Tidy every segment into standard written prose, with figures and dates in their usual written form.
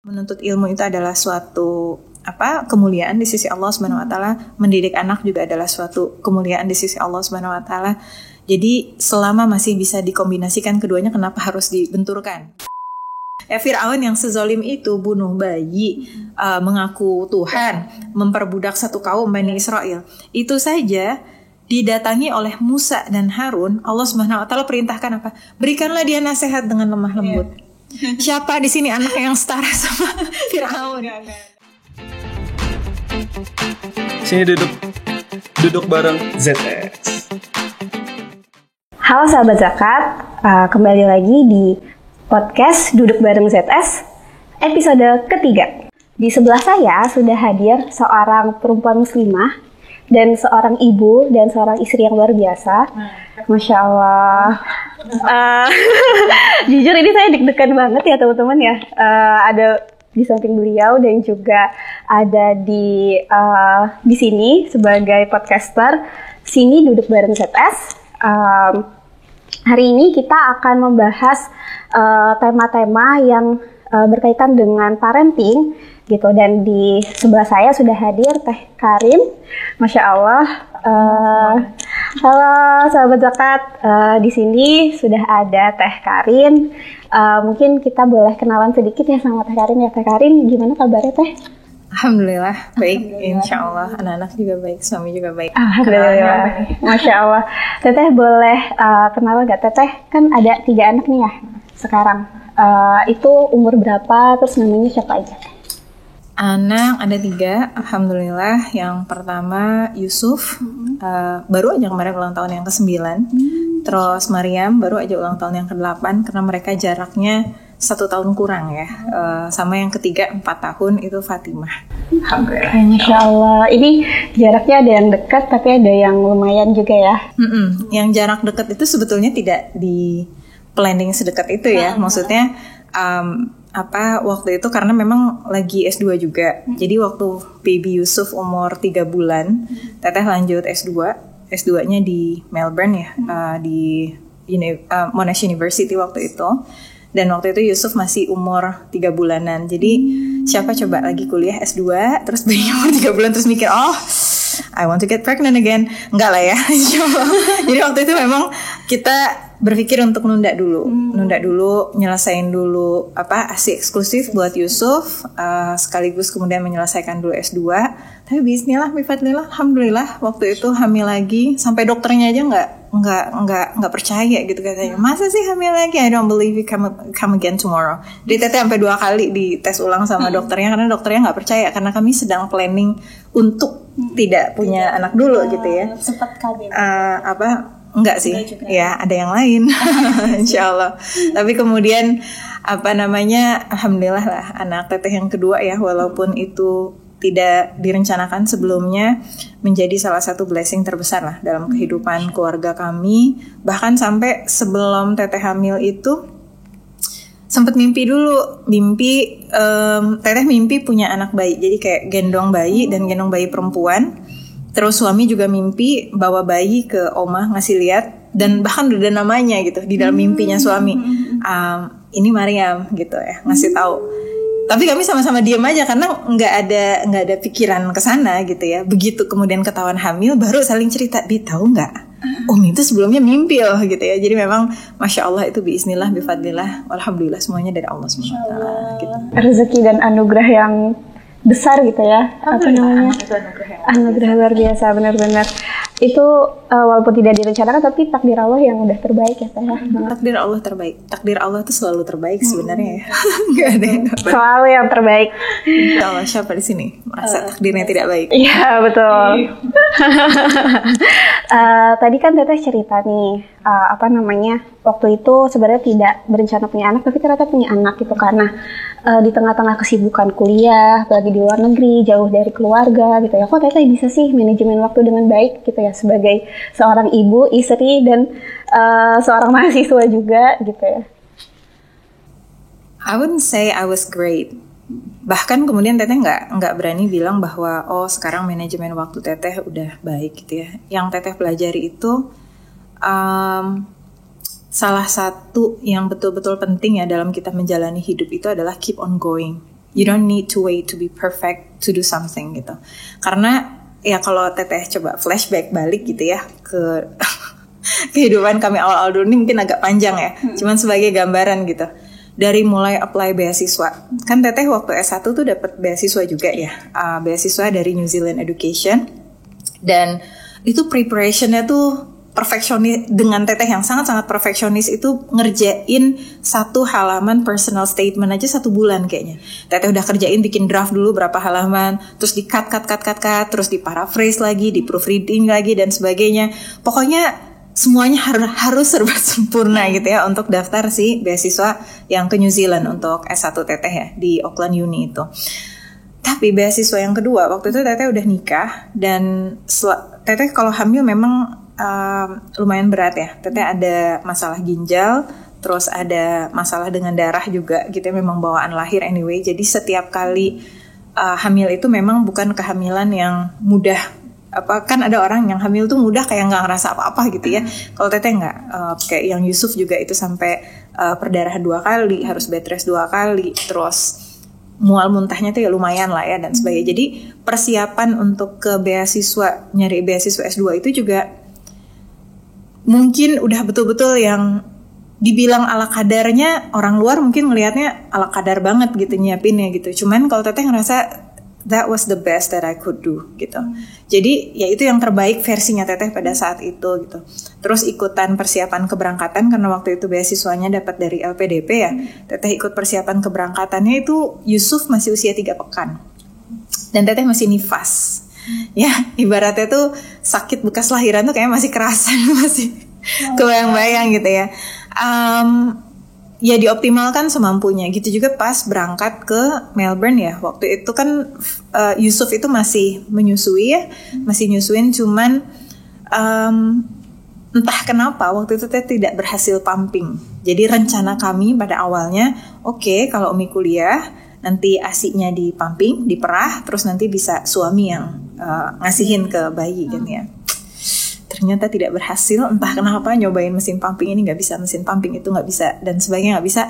Menuntut ilmu itu adalah suatu kemuliaan di sisi Allah Subhanahu wa taala. Mendidik anak juga adalah suatu kemuliaan di sisi Allah Subhanahu wa taala. Jadi selama masih bisa dikombinasikan keduanya, kenapa harus dibenturkan? Fir'aun yang sezalim itu bunuh bayi, mengaku Tuhan, memperbudak satu kaum Bani Israel. Itu saja didatangi oleh Musa dan Harun, Allah Subhanahu wa taala perintahkan apa? Berikanlah dia nasihat dengan lemah lembut. Siapa di sini anak yang setara sama Fir'aun? Sini duduk bareng ZS. Halo sahabat zakat, kembali lagi di podcast Duduk Bareng ZS episode ketiga. Di sebelah saya sudah hadir seorang perempuan muslimah dan seorang ibu dan seorang istri yang luar biasa. Masya Allah. Jujur ini saya deg-degan banget ya teman-teman ya. Ada di samping beliau dan juga ada di sini sebagai podcaster sini Duduk Bareng ZS. Hari ini kita akan membahas tema-tema yang berkaitan dengan parenting gitu, dan di sebelah saya sudah hadir Teh Karin. Masya Allah. Halo sahabat zakat, di sini sudah ada Teh Karin. Mungkin kita boleh kenalan sedikit ya sama Teh Karin ya. Teh Karin, gimana kabarnya Teh? Alhamdulillah baik, insya Allah. Anak-anak juga baik, suami juga baik. Alhamdulillah, Masya Allah. Teteh boleh kenalan gak Teteh? Kan ada 3 anak nih ya sekarang. Itu umur berapa, terus namanya siapa aja? Anak ada 3, alhamdulillah. Yang pertama Yusuf, baru aja kemarin ulang tahun yang ke-9. Terus Maryam baru aja ulang tahun yang ke-8, karena mereka jaraknya 1 tahun kurang ya. Sama yang ketiga 4 tahun itu Fatimah. Alhamdulillah. Masya Allah. Ini jaraknya ada yang dekat tapi ada yang lumayan juga ya. Yang jarak dekat itu sebetulnya tidak di planning sedekat itu ya. Maksudnya waktu itu karena memang lagi S2 juga. Jadi waktu baby Yusuf umur 3 bulan, Teteh lanjut S2. S2-nya di Melbourne ya, di Monash University waktu itu. Dan waktu itu Yusuf masih umur 3 bulanan. Jadi siapa coba lagi kuliah S2 terus bayi umur 3 bulan terus mikir, I want to get pregnant again. Enggak lah ya. Jadi waktu itu memang kita berpikir untuk nunda dulu, nyelesain dulu ASI eksklusif buat Yusuf, sekaligus kemudian menyelesaikan dulu S2. Tapi bismillah, bifadlillah, alhamdulillah waktu itu hamil lagi, sampai dokternya aja nggak percaya gitu katanya. Masa sih hamil lagi? I don't believe you come again tomorrow. Jadi Teteh sampai 2 kali dites ulang sama dokternya, karena dokternya nggak percaya, karena kami sedang planning untuk tidak punya anak dulu gitu ya. Sempat kaget. Enggak sih, ya ada yang lain, insya Allah. Tapi kemudian alhamdulillah lah anak Teteh yang kedua ya, walaupun itu tidak direncanakan sebelumnya, menjadi salah satu blessing terbesar lah dalam kehidupan keluarga kami. Bahkan sampai sebelum Teteh hamil itu sempat mimpi dulu, Teteh mimpi punya anak bayi, jadi kayak gendong bayi dan gendong bayi perempuan. Terus suami juga mimpi bawa bayi ke omah, ngasih lihat, dan bahkan udah ada namanya gitu di dalam mimpinya suami. Ini Maryam gitu ya, ngasih tahu. Tapi kami sama-sama diam aja karena nggak ada pikiran ke sana gitu ya. Begitu kemudian ketahuan hamil, baru saling cerita, tahu nggak? Umi itu sebelumnya mimpi loh gitu ya. Jadi memang Masya Allah itu biiznillah, bifadlillah, alhamdulillah semuanya dari Allah SWT gitu. Rezeki dan anugerah yang besar gitu ya, anugerah luar biasa, benar-benar itu walaupun tidak direncanakan tapi takdir Allah yang udah terbaik ya Teh. Takdir Allah terbaik, takdir Allah itu selalu terbaik sebenarnya ya. Nggak ada yang selalu yang terbaik. Insya Allah, siapa di sini merasa takdirnya tidak baik? Iya betul. Tadi kan Teteh cerita nih waktu itu sebenarnya tidak berencana punya anak, tapi ternyata punya anak gitu karena di tengah-tengah kesibukan kuliah, apalagi di luar negeri, jauh dari keluarga gitu ya. Kok Teteh bisa sih manajemen waktu dengan baik gitu ya, sebagai seorang ibu, istri, dan seorang mahasiswa juga gitu ya? I wouldn't say I was great. Bahkan kemudian Teteh nggak berani bilang bahwa sekarang manajemen waktu Teteh udah baik gitu ya. Yang Teteh pelajari itu salah satu yang betul-betul penting ya dalam kita menjalani hidup itu adalah keep on going. You don't need to wait to be perfect to do something gitu. Karena ya kalau teteh coba flashback balik gitu ya ke kehidupan kami awal-awal dulu, ini mungkin agak panjang ya, cuman sebagai gambaran gitu. Dari mulai apply beasiswa, kan teteh waktu S1 tuh dapat beasiswa juga ya, beasiswa dari New Zealand Education, dan itu preparationnya tuh perfeksionis, dengan teteh yang sangat-sangat perfeksionis itu ngerjain 1 halaman personal statement aja 1 bulan kayaknya. Teteh udah kerjain bikin draft dulu berapa halaman, terus di cut, terus di paraphrase lagi, di proofreading lagi dan sebagainya. Pokoknya semuanya harus serba sempurna gitu ya untuk daftar si beasiswa yang ke New Zealand untuk S1 teteh ya di Auckland Uni itu. Tapi beasiswa yang kedua waktu itu teteh udah nikah, dan teteh kalau hamil memang lumayan berat ya. Teteh ada masalah ginjal, terus ada masalah dengan darah juga gitu ya, memang bawaan lahir anyway. Jadi setiap kali hamil itu memang bukan kehamilan yang mudah. Kan ada orang yang hamil tuh mudah kayak nggak ngerasa apa-apa gitu ya. Kalau teteh nggak, kayak yang Yusuf juga itu sampai perdarahan 2 kali, harus bed rest 2 kali, terus mual muntahnya tuh ya lumayan lah ya dan sebagainya. Jadi persiapan untuk ke beasiswa, nyari beasiswa S2 itu juga mungkin udah betul-betul yang dibilang ala kadarnya, orang luar mungkin ngelihatnya ala kadar banget gitu nyiapinnya gitu. Cuman kalau teteh ngerasa that was the best that I could do gitu. Jadi ya itu yang terbaik versinya teteh pada saat itu gitu. Terus ikutan persiapan keberangkatan karena waktu itu beasiswanya dapat dari LPDP ya. Teteh ikut persiapan keberangkatannya itu Yusuf masih usia 3 pekan. Dan teteh masih nifas. Ya ibaratnya tuh sakit bekas lahiran tuh kayaknya masih kerasa, masih kebayang-bayang gitu ya. Ya dioptimalkan semampunya gitu juga pas berangkat ke Melbourne ya. Waktu itu kan Yusuf itu masih menyusui ya, masih nyusuin, cuman entah kenapa waktu itu tidak berhasil pumping. Jadi rencana kami pada awalnya, oke, kalau Umi kuliah nanti ASI-nya di pumping, diperah, terus nanti bisa suami yang ngasihin ke bayi kan ya. Ternyata tidak berhasil, entah kenapa nyobain mesin pumping ini nggak bisa, mesin pumping itu nggak bisa dan sebagainya nggak bisa.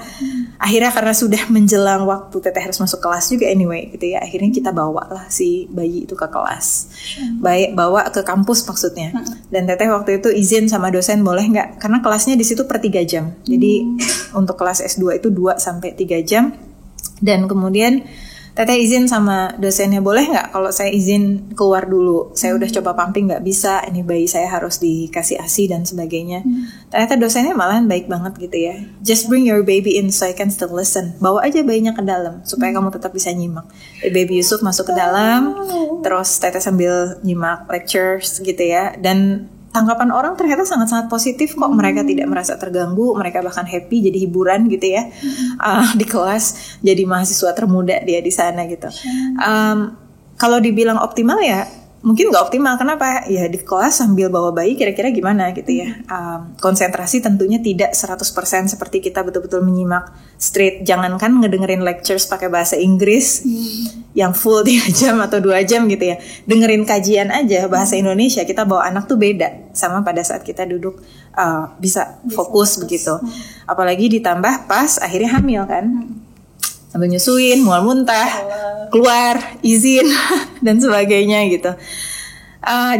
Akhirnya karena sudah menjelang waktu teteh harus masuk kelas juga anyway gitu ya, akhirnya kita bawa lah si bayi itu ke kelas, bawa ke kampus maksudnya. Dan teteh waktu itu izin sama dosen boleh nggak, karena kelasnya di situ per 3 jam. Jadi untuk kelas S2 itu 2 sampai 3 jam. Dan kemudian teteh izin sama dosennya, boleh nggak kalau saya izin keluar dulu, saya udah coba pumping nggak bisa, ini bayi saya harus dikasih ASI dan sebagainya. Ternyata dosennya malahan baik banget gitu ya, just bring your baby in so I can still listen, bawa aja bayinya ke dalam supaya kamu tetap bisa nyimak. Baby Yusuf masuk ke dalam, terus teteh sambil nyimak lectures gitu ya, dan tanggapan orang ternyata sangat-sangat positif kok. Mereka tidak merasa terganggu, mereka bahkan happy, jadi hiburan gitu ya di kelas, jadi mahasiswa termuda dia di sana gitu. Kalau dibilang optimal ya mungkin nggak optimal. Kenapa? Ya di kelas sambil bawa bayi kira-kira gimana gitu ya. Konsentrasi tentunya tidak 100% seperti kita betul-betul menyimak straight. Jangankan ngedengerin lectures pakai bahasa Inggris yang full 3 jam atau 2 jam gitu ya. Dengerin kajian aja bahasa Indonesia, kita bawa anak tuh beda sama pada saat kita duduk bisa fokus begitu. Apalagi ditambah pas akhirnya hamil kan. Sambil nyusuin, mual muntah, keluar, izin, dan sebagainya gitu.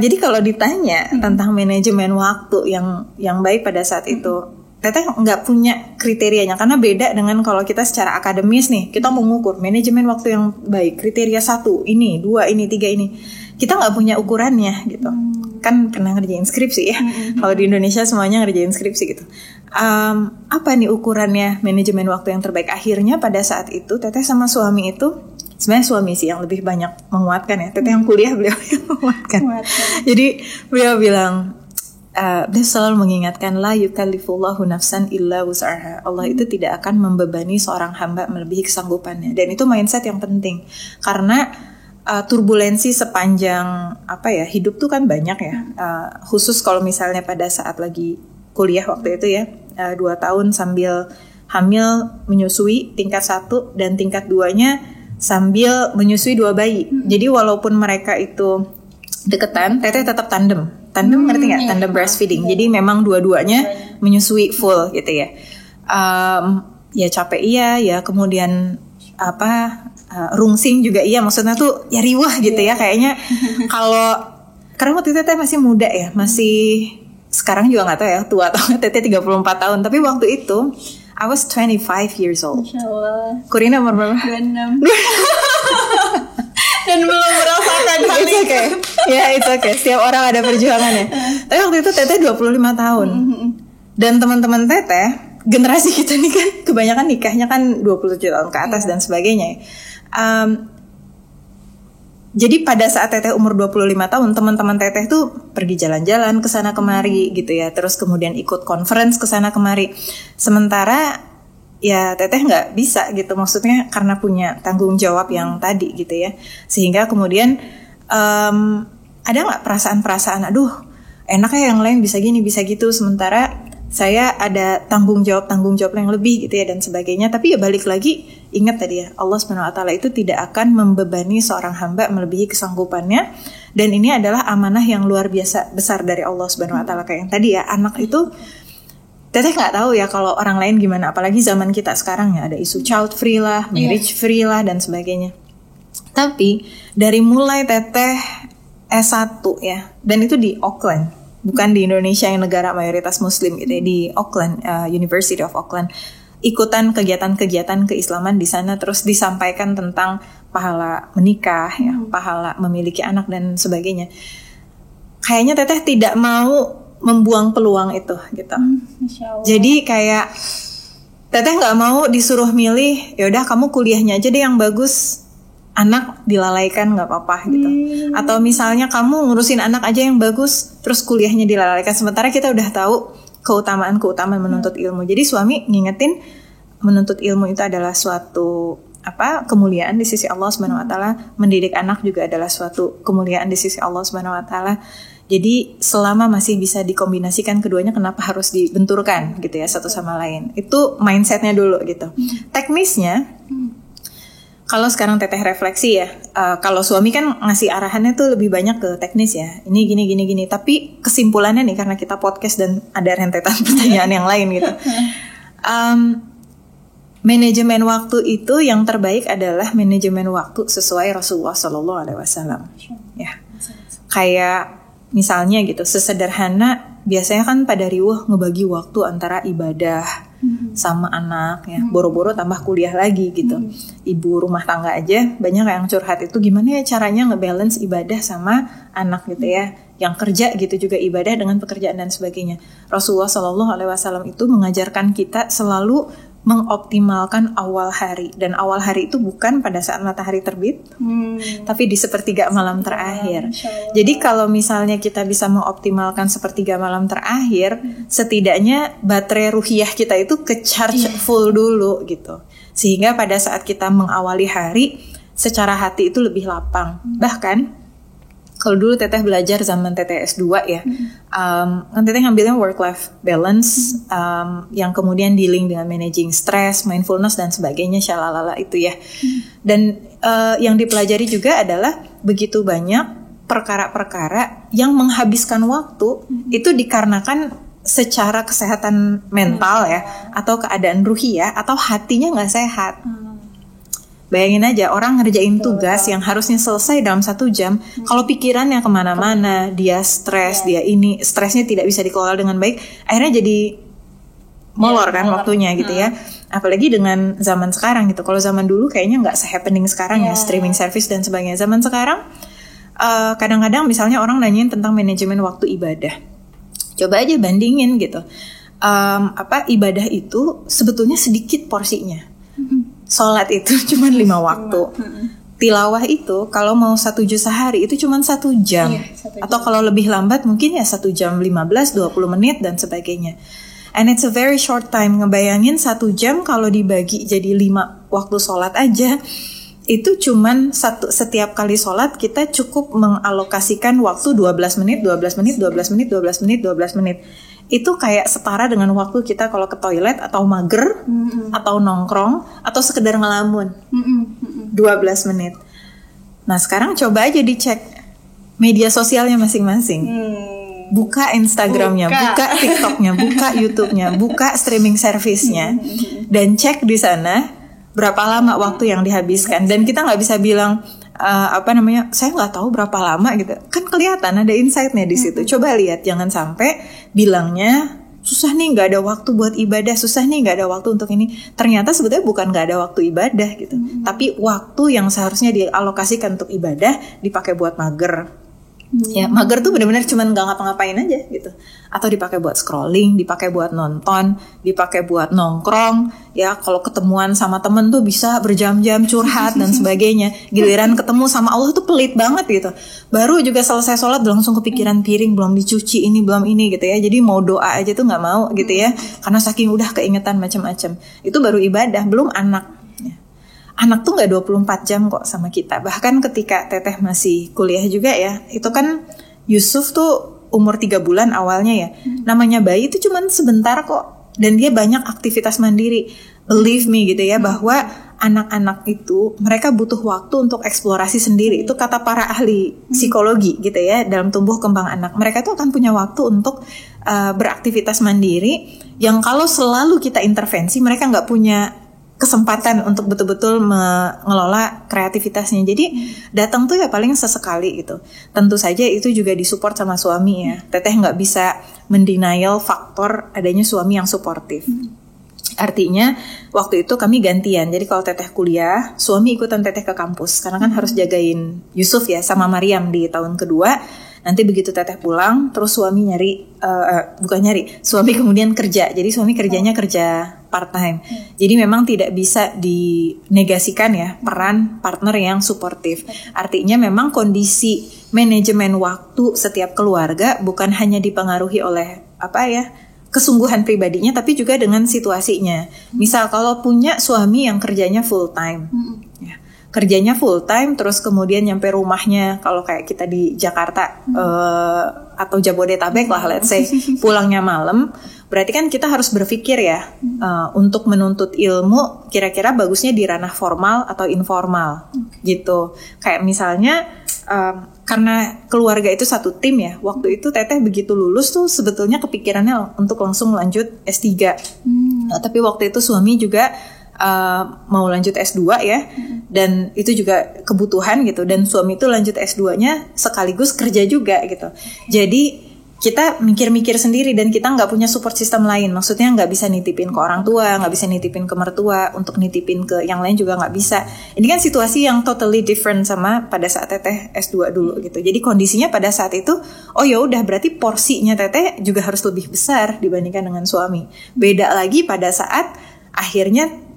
Jadi kalau ditanya tentang manajemen waktu yang baik pada saat itu, teteh nggak punya kriterianya, karena beda dengan kalau kita secara akademis nih, kita mau mengukur manajemen waktu yang baik, kriteria 1, ini, 2, ini, 3, ini. Kita nggak punya ukurannya gitu. Kan pernah ngerjain skripsi ya. Kalau di Indonesia semuanya ngerjain skripsi gitu. Apa nih ukurannya manajemen waktu yang terbaik? Akhirnya pada saat itu teteh sama suami itu, sebenarnya suami sih yang lebih banyak menguatkan ya. Teteh yang kuliah, beliau yang menguatkan. Jadi beliau bilang, beliau selalu mengingatkan, la yukallifullahu nafsan illa wus'aha. Allah itu tidak akan membebani seorang hamba melebihi kesanggupannya. Dan itu mindset yang penting. Karena turbulensi sepanjang hidup tuh kan banyak ya, khusus kalau misalnya pada saat lagi kuliah waktu itu ya, 2 tahun sambil hamil menyusui tingkat 1 dan tingkat 2-nya sambil menyusui 2 bayi. Jadi walaupun mereka itu deketan, teteh tetap tandem ngerti nggak? Tandem breastfeeding. Jadi memang dua-duanya menyusui full gitu ya. Ya capek iya, ya kemudian rungsing juga iya, maksudnya tuh ya riwah gitu ya kayaknya. Karena waktu itu Teteh masih muda ya, masih sekarang juga nggak tahu ya tua atau Teteh 34 tahun, tapi waktu itu I was 25 years old. Masya Allah. Kurina umur berapa? 26. Dan belum merasakan hal itu. Okay. Ya it's okay, setiap orang ada perjuangannya. Tapi waktu itu Teteh 25 tahun. Dan teman-teman Teteh, generasi kita nih kan kebanyakan nikahnya kan 27 tahun ke atas dan sebagainya. Jadi pada saat Teteh umur 25 tahun, teman-teman Teteh tuh pergi jalan-jalan ke sana kemari gitu ya. Terus kemudian ikut conference ke sana kemari. Sementara ya Teteh nggak bisa gitu, maksudnya karena punya tanggung jawab yang tadi gitu ya. Sehingga kemudian ada nggak perasaan-perasaan, aduh enaknya yang lain bisa gini bisa gitu, sementara saya ada tanggung jawab yang lebih gitu ya dan sebagainya. Tapi ya balik lagi, ingat tadi ya, Allah SWT itu tidak akan membebani seorang hamba melebihi kesanggupannya. Dan ini adalah amanah yang luar biasa besar dari Allah SWT. Kayak yang tadi ya, anak itu Teteh nggak tahu ya kalau orang lain gimana, apalagi zaman kita sekarang ya, ada isu child free lah, marriage free lah dan sebagainya. Tapi dari mulai Teteh S1 ya, dan itu di Auckland, bukan di Indonesia yang negara mayoritas Muslim gitu ya, di Auckland, University of Auckland, ikutan kegiatan-kegiatan keislaman di sana, terus disampaikan tentang pahala menikah, ya, pahala memiliki anak dan sebagainya. Kayaknya Teteh tidak mau membuang peluang itu gitu. Jadi kayak Teteh nggak mau disuruh milih, yaudah kamu kuliahnya aja deh yang bagus, anak dilalaikan nggak apa-apa gitu. Atau misalnya kamu ngurusin anak aja yang bagus, terus kuliahnya dilalaikan. Sementara kita udah tahu keutamaan menuntut ilmu. Jadi suami ngingetin menuntut ilmu itu adalah suatu kemuliaan di sisi Allah SWT. Mendidik anak juga adalah suatu kemuliaan di sisi Allah SWT. Jadi selama masih bisa dikombinasikan keduanya, kenapa harus dibenturkan gitu ya satu sama lain. Itu mindsetnya dulu gitu. Teknisnya, kalau sekarang Teteh refleksi ya, kalau suami kan ngasih arahannya tuh lebih banyak ke teknis ya, ini gini. Tapi kesimpulannya nih, karena kita podcast dan ada rentetan pertanyaan yang lain gitu, manajemen waktu itu yang terbaik adalah manajemen waktu sesuai Rasulullah SAW. Ya, kayak misalnya gitu, sesederhana biasanya kan pada riwuh ngebagi waktu antara ibadah sama anak ya, boro-boro tambah kuliah lagi gitu. Ibu rumah tangga aja banyak yang curhat itu gimana ya caranya ngebalance ibadah sama anak gitu ya, yang kerja gitu juga ibadah dengan pekerjaan dan sebagainya. Rasulullah SAW itu mengajarkan kita selalu mengoptimalkan awal hari, dan awal hari itu bukan pada saat matahari terbit, tapi di sepertiga malam terakhir. Jadi kalau misalnya kita bisa mengoptimalkan sepertiga malam terakhir, setidaknya baterai ruhiyah kita itu ke-charge full dulu gitu, sehingga pada saat kita mengawali hari secara hati itu lebih lapang. Bahkan kalau dulu Teteh belajar zaman Teteh S2 ya, kan Teteh ngambilnya work-life balance, yang kemudian dealing dengan managing stress, mindfulness dan sebagainya, syalalala itu ya. Dan yang dipelajari juga adalah begitu banyak perkara-perkara yang menghabiskan waktu, itu dikarenakan secara kesehatan mental ya, atau keadaan ruhiyah, atau hatinya nggak sehat. Bayangin aja orang ngerjain tugas yang harusnya selesai dalam 1 jam, kalau pikirannya kemana-mana, dia stres, dia ini stresnya tidak bisa dikelola dengan baik, akhirnya jadi molor kan waktunya gitu ya. Apalagi dengan zaman sekarang gitu. Kalau zaman dulu kayaknya nggak se-happening sekarang ya, streaming service dan sebagainya. Zaman sekarang kadang-kadang misalnya orang nanyain tentang manajemen waktu ibadah, coba aja bandingin gitu. Ibadah itu sebetulnya sedikit porsinya. Sholat itu cuma 5 waktu. Tilawah itu kalau mau 1 juz sehari itu cuma 1 jam. Atau kalau lebih lambat mungkin ya 1 jam 15, 20 menit dan sebagainya. And it's a very short time. Ngebayangin 1 jam kalau dibagi jadi 5 waktu sholat aja, itu cuman setiap kali sholat kita cukup mengalokasikan waktu 12 menit. Itu kayak setara dengan waktu kita kalau ke toilet atau mager, atau nongkrong, atau sekedar ngelamun. 12 menit. Nah sekarang coba aja dicek media sosialnya masing-masing. Buka Instagramnya, buka TikToknya, buka YouTube-nya, buka streaming service-nya, dan cek di sana berapa lama waktu yang dihabiskan, dan kita nggak bisa bilang saya nggak tahu berapa lama gitu. Kan kelihatan ada insight-nya di situ. Coba lihat, jangan sampai bilangnya susah nih nggak ada waktu buat ibadah, susah nih nggak ada waktu untuk ini. Ternyata sebetulnya bukan nggak ada waktu ibadah gitu, tapi waktu yang seharusnya dialokasikan untuk ibadah dipakai buat mager. Ya, mager tuh benar-benar cuman nggak ngapa-ngapain aja gitu, atau dipakai buat scrolling, dipakai buat nonton, dipakai buat nongkrong. Ya, kalau ketemuan sama temen tuh bisa berjam-jam curhat dan sebagainya. Giliran ketemu sama Allah tuh pelit banget gitu. Baru juga selesai sholat langsung kepikiran piring belum dicuci, ini belum ini gitu ya. Jadi mau doa aja tuh nggak mau gitu ya, karena saking udah keingetan macam-macam. Itu baru ibadah, belum anak. Anak tuh gak 24 jam kok sama kita. Bahkan ketika Teteh masih kuliah juga ya, itu kan Yusuf tuh umur 3 bulan awalnya ya. Namanya bayi itu cuman sebentar kok, dan dia banyak aktivitas mandiri. Believe me gitu ya, bahwa anak-anak itu mereka butuh waktu untuk eksplorasi sendiri. Itu kata para ahli psikologi gitu ya, dalam tumbuh kembang anak. Mereka tuh akan punya waktu untuk beraktivitas mandiri, yang kalau selalu kita intervensi, mereka gak punya kesempatan untuk betul-betul mengelola kreativitasnya. Jadi datang tuh ya paling sesekali gitu. Tentu saja itu juga disupport sama suami ya. Teteh nggak bisa mendenial faktor adanya suami yang suportif. Artinya waktu itu kami gantian. Jadi kalau Teteh kuliah, suami ikutan Teteh ke kampus, karena kan harus jagain Yusuf ya sama Maryam di tahun kedua. Nanti begitu Teteh pulang, terus suami suami kemudian kerja. Jadi suami kerjanya kerja part time. Jadi memang tidak bisa dinegasikan ya peran partner yang suportif. Artinya memang kondisi manajemen waktu setiap keluarga bukan hanya dipengaruhi oleh kesungguhan pribadinya, tapi juga dengan situasinya. Misal kalau punya suami yang kerjanya full time, kerjanya full time, terus kemudian nyampe rumahnya, kalau kayak kita di Jakarta atau Jabodetabek lah, let's say, pulangnya malam, berarti kan kita harus berpikir ya, untuk menuntut ilmu, kira-kira bagusnya di ranah formal atau informal, gitu. Kayak misalnya, karena keluarga itu satu tim ya, waktu itu Teteh begitu lulus tuh sebetulnya kepikirannya untuk langsung lanjut S3. Tapi waktu itu suami juga mau lanjut S2 ya, dan itu juga kebutuhan gitu, dan suami itu lanjut S2-nya sekaligus kerja juga gitu. Jadi kita mikir-mikir sendiri, dan kita nggak punya support system lain. Maksudnya nggak bisa nitipin ke orang tua, nggak bisa nitipin ke mertua, untuk nitipin ke yang lain juga nggak bisa. Ini kan situasi yang totally different sama pada saat Teteh S2 dulu gitu. Jadi kondisinya pada saat itu, oh ya udah, berarti porsinya Teteh juga harus lebih besar dibandingkan dengan suami. Beda lagi pada saat akhirnya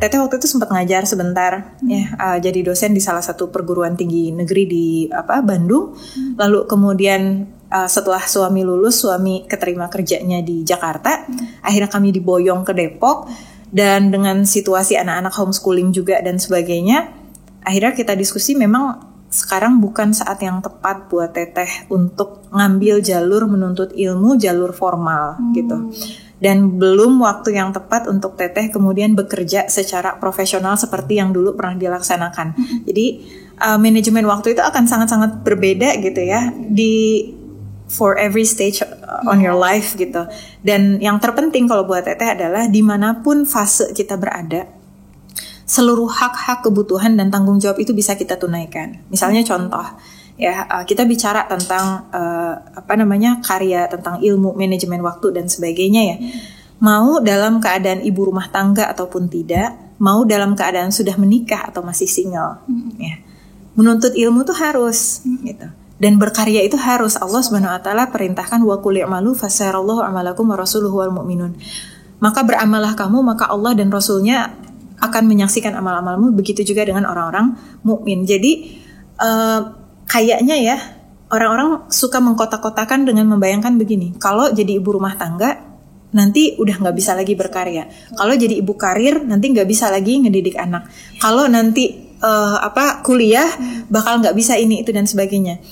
Teteh waktu itu sempat ngajar sebentar ya, jadi dosen di salah satu perguruan tinggi negeri di Bandung. Lalu kemudian setelah suami lulus, suami keterima kerjanya di Jakarta. Akhirnya kami diboyong ke Depok, dan dengan situasi anak-anak homeschooling juga dan sebagainya, akhirnya kita diskusi memang sekarang bukan saat yang tepat buat Teteh untuk ngambil jalur menuntut ilmu, jalur formal gitu. Dan belum waktu yang tepat untuk Teteh kemudian bekerja secara profesional seperti yang dulu pernah dilaksanakan. Jadi manajemen waktu itu akan sangat-sangat berbeda gitu ya, for every stage on your life gitu. Dan yang terpenting kalau buat Teteh adalah dimanapun fase kita berada, seluruh hak-hak, kebutuhan dan tanggung jawab itu bisa kita tunaikan. Misalnya contoh ya, kita bicara tentang karya, tentang ilmu, manajemen waktu dan sebagainya ya. Mau dalam keadaan ibu rumah tangga ataupun tidak, mau dalam keadaan sudah menikah atau masih single ya, menuntut ilmu tuh harus gitu. Dan berkarya itu harus. Allah Subhanahu wa taala perintahkan wa qul i'malu fasayarallahu a'malakum wa rasuluhu wal mu'minun. Maka beramallah kamu, maka Allah dan Rasulnya akan menyaksikan amal-amalmu. Begitu juga dengan orang-orang mukmin. Jadi kayaknya ya, orang-orang suka mengkotak-kotakan dengan membayangkan begini. Kalau jadi ibu rumah tangga, nanti udah gak bisa lagi berkarya. Kalau jadi ibu karir, nanti gak bisa lagi ngedidik anak. Kalau nanti kuliah, bakal gak bisa ini, itu, dan sebagainya.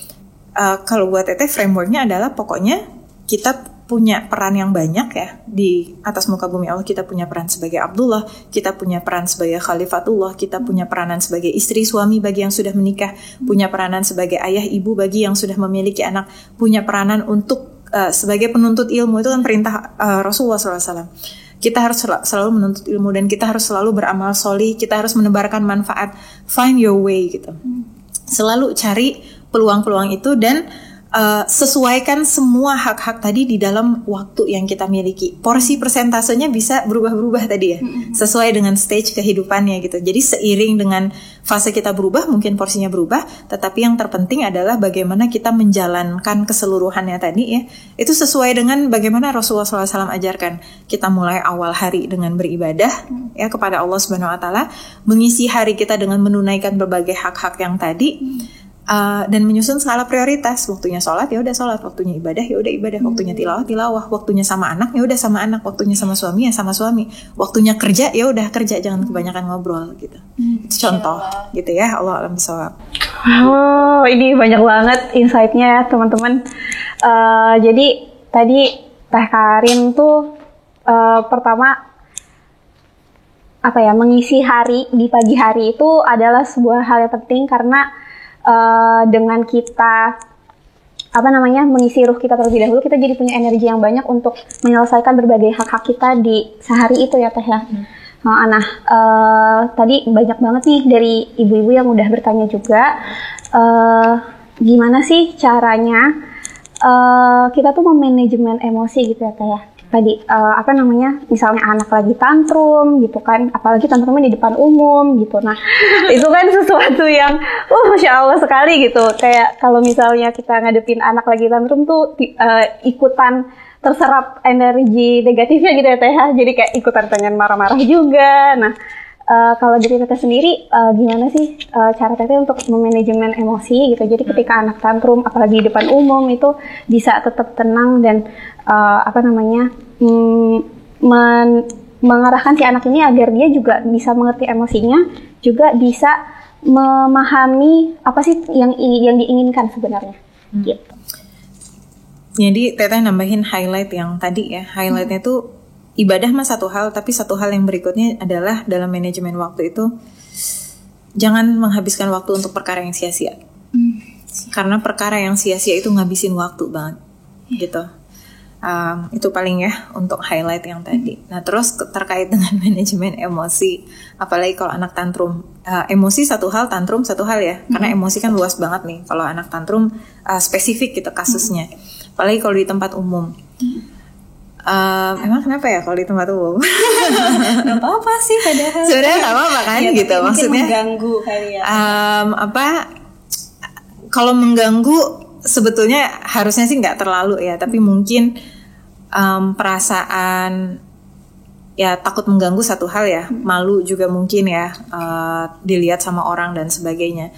Kalau buat Teteh, frameworknya adalah pokoknya kita punya peran yang banyak ya di atas muka bumi Allah. Kita punya peran sebagai Abdullah, kita punya peran sebagai Khalifatullah, kita punya peranan sebagai istri suami bagi yang sudah menikah, punya peranan sebagai ayah ibu bagi yang sudah memiliki anak, punya peranan untuk sebagai penuntut ilmu. Itu kan perintah Rasulullah SAW. kita harus selalu menuntut ilmu, dan kita harus selalu beramal solih, kita harus menebarkan manfaat. Find your way gitu. Selalu cari peluang-peluang itu, dan sesuaikan semua hak-hak tadi di dalam waktu yang kita miliki. Porsi persentasenya bisa berubah-berubah tadi ya, sesuai dengan stage kehidupannya gitu. Jadi seiring dengan fase kita berubah, mungkin porsinya berubah, tetapi yang terpenting adalah bagaimana kita menjalankan keseluruhannya tadi ya. Itu sesuai dengan bagaimana Rasulullah SAW ajarkan. Kita mulai awal hari dengan beribadah ya kepada Allah Subhanahu Wa Taala, mengisi hari kita dengan menunaikan berbagai hak-hak yang tadi. Dan menyusun skala prioritas. Waktunya sholat ya udah sholat, waktunya ibadah ya udah ibadah, waktunya tilawah, waktunya sama anak ya udah sama anak, waktunya sama suami ya sama suami, waktunya kerja ya udah kerja, jangan kebanyakan ngobrol gitu. Itu contoh gitu ya. Allah a'lam bishawab. Oh, ini banyak banget insight-nya teman-teman. Jadi tadi Teh Karin tuh pertama mengisi hari di pagi hari itu adalah sebuah hal yang penting, karena dengan kita mengisi ruh kita terlebih dahulu, kita jadi punya energi yang banyak untuk menyelesaikan berbagai hak-hak kita di sehari itu ya Teh ya. Tadi banyak banget nih dari ibu-ibu yang udah bertanya juga, gimana sih caranya kita tuh memanajemen emosi gitu ya Teh ya. Tadi misalnya anak lagi tantrum gitu kan, apalagi tantrumnya di depan umum gitu. Nah itu kan sesuatu yang Masya Allah sekali gitu. Kayak kalau misalnya kita ngadepin anak lagi tantrum tuh ikutan terserap energi negatifnya gitu ya Teh. Jadi kayak ikutan pengen marah-marah juga. Nah kalau dari Teteh sendiri gimana sih cara Teteh untuk memanajemen emosi gitu? Jadi ketika anak tantrum apalagi di depan umum itu bisa tetap tenang dan mengarahkan si anak ini agar dia juga bisa mengerti emosinya, juga bisa memahami apa sih yang diinginkan sebenarnya. Gitu. Jadi Teteh nambahin highlight yang tadi ya. Highlightnya tuh ibadah mah satu hal, tapi satu hal yang berikutnya adalah dalam manajemen waktu itu jangan menghabiskan waktu untuk perkara yang sia-sia. Karena perkara yang sia-sia itu ngabisin waktu banget gitu. Itu paling ya untuk highlight yang tadi. Nah terus terkait dengan manajemen emosi, apalagi kalau anak tantrum, emosi satu hal, tantrum satu hal ya. Karena emosi kan luas banget nih. Kalau anak tantrum spesifik gitu kasusnya, apalagi kalau di tempat umum. Emang kenapa ya kalau di tempat umum? Gak apa-apa sih padahal. Sebenarnya gak apa-apa kan ya, gitu maksudnya. Mengganggu kali ya. Kalau mengganggu sebetulnya harusnya sih nggak terlalu ya, tapi mungkin perasaan ya takut mengganggu satu hal ya, malu juga mungkin ya, dilihat sama orang dan sebagainya.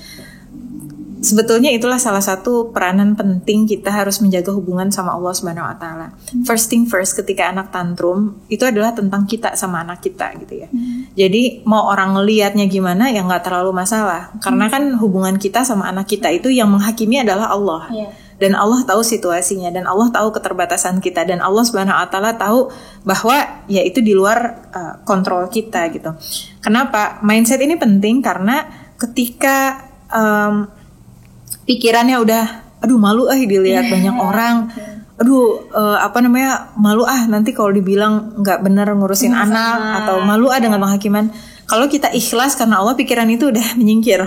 Sebetulnya itulah salah satu peranan penting kita harus menjaga hubungan sama Allah Subhanahu Wa Taala. First thing first, ketika anak tantrum itu adalah tentang kita sama anak kita gitu ya. Jadi mau orang ngelihatnya gimana ya nggak terlalu masalah, karena kan hubungan kita sama anak kita itu yang menghakimi adalah Allah. Dan Allah tahu situasinya, dan Allah tahu keterbatasan kita, dan Allah Subhanahu Wa Taala tahu bahwa ya itu di luar kontrol kita gitu. Kenapa? Mindset ini penting karena ketika pikirannya udah aduh malu dilihat banyak orang, aduh malu nanti kalau dibilang nggak benar ngurusin anak, atau malu dengan penghakiman. Kalau kita ikhlas karena Allah, pikiran itu udah menyingkir.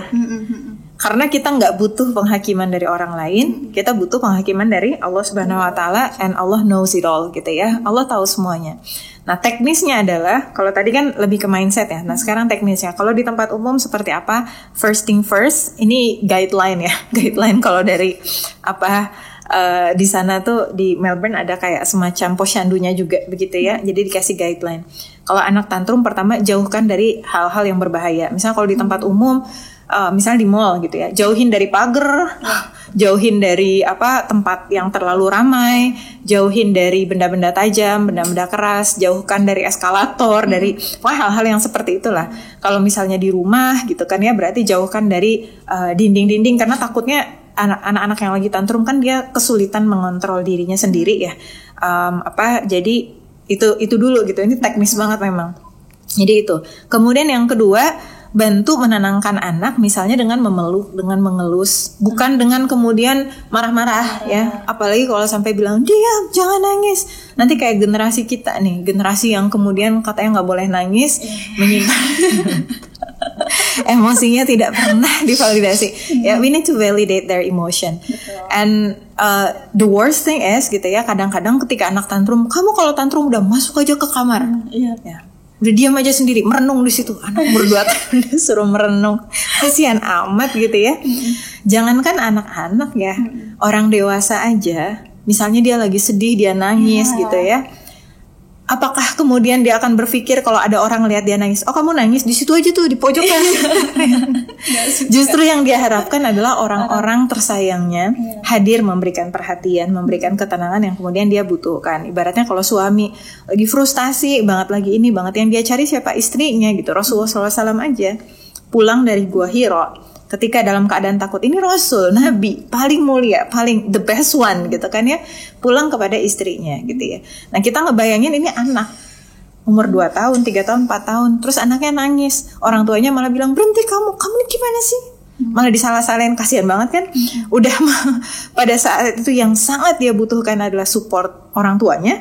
Karena kita nggak butuh penghakiman dari orang lain, kita butuh penghakiman dari Allah Subhanahu Wa Taala, and Allah knows it all gitu ya. Allah tahu semuanya. Nah teknisnya adalah, kalau tadi kan lebih ke mindset ya. Nah sekarang teknisnya, kalau di tempat umum seperti apa? First thing first, ini guideline ya, guideline kalau dari di sana tuh di Melbourne ada kayak semacam posyandunya juga begitu ya. Jadi dikasih guideline. Kalau anak tantrum, pertama jauhkan dari hal-hal yang berbahaya. Misalnya kalau di tempat umum, misalnya di mall gitu ya, jauhin dari pagar, jauhin dari tempat yang terlalu ramai, jauhin dari benda-benda tajam, benda-benda keras, jauhkan dari eskalator, dari hal-hal yang seperti itulah. Kalau misalnya di rumah gitu kan ya, berarti jauhkan dari dinding-dinding, karena takutnya anak-anak yang lagi tantrum kan dia kesulitan mengontrol dirinya sendiri ya. Jadi itu dulu gitu. Ini teknis banget memang. Jadi itu. Kemudian yang kedua, bantu menenangkan anak misalnya dengan memeluk, dengan mengelus, bukan dengan kemudian marah-marah ya. Apalagi kalau sampai bilang diam, jangan nangis. Nanti kayak generasi kita nih, generasi yang kemudian katanya nggak boleh nangis, menyimpan emosinya tidak pernah divalidasi. Ya, we need to validate their emotion. And the worst thing is gitu ya, kadang-kadang ketika anak tantrum, kamu kalau tantrum udah masuk aja ke kamar. Ya. Udah diam aja sendiri, merenung di situ. Anak umur 2 tahun udah suruh merenung. Kasihan amat gitu ya. Jangankan anak-anak ya, orang dewasa aja, misalnya dia lagi sedih, dia nangis gitu ya. Apakah kemudian dia akan berpikir kalau ada orang lihat dia nangis, oh kamu nangis di situ aja tuh di pojokan. Justru yang dia harapkan adalah orang-orang tersayangnya hadir memberikan perhatian, memberikan ketenangan yang kemudian dia butuhkan. Ibaratnya kalau suami lagi frustasi banget, lagi ini banget, yang dia cari siapa? Istrinya gitu. Rasulullah SAW aja pulang dari Gua Hira ketika dalam keadaan takut, ini Rasul, Nabi paling mulia, paling the best one gitu kan ya, pulang kepada istrinya gitu ya. Nah kita ngebayangin ini anak umur 2 tahun, 3 tahun, 4 tahun, terus anaknya nangis, orang tuanya malah bilang berhenti kamu ini gimana sih? Malah disalah-salahin, kasihan banget kan. Udah pada saat itu yang sangat dia butuhkan adalah support orang tuanya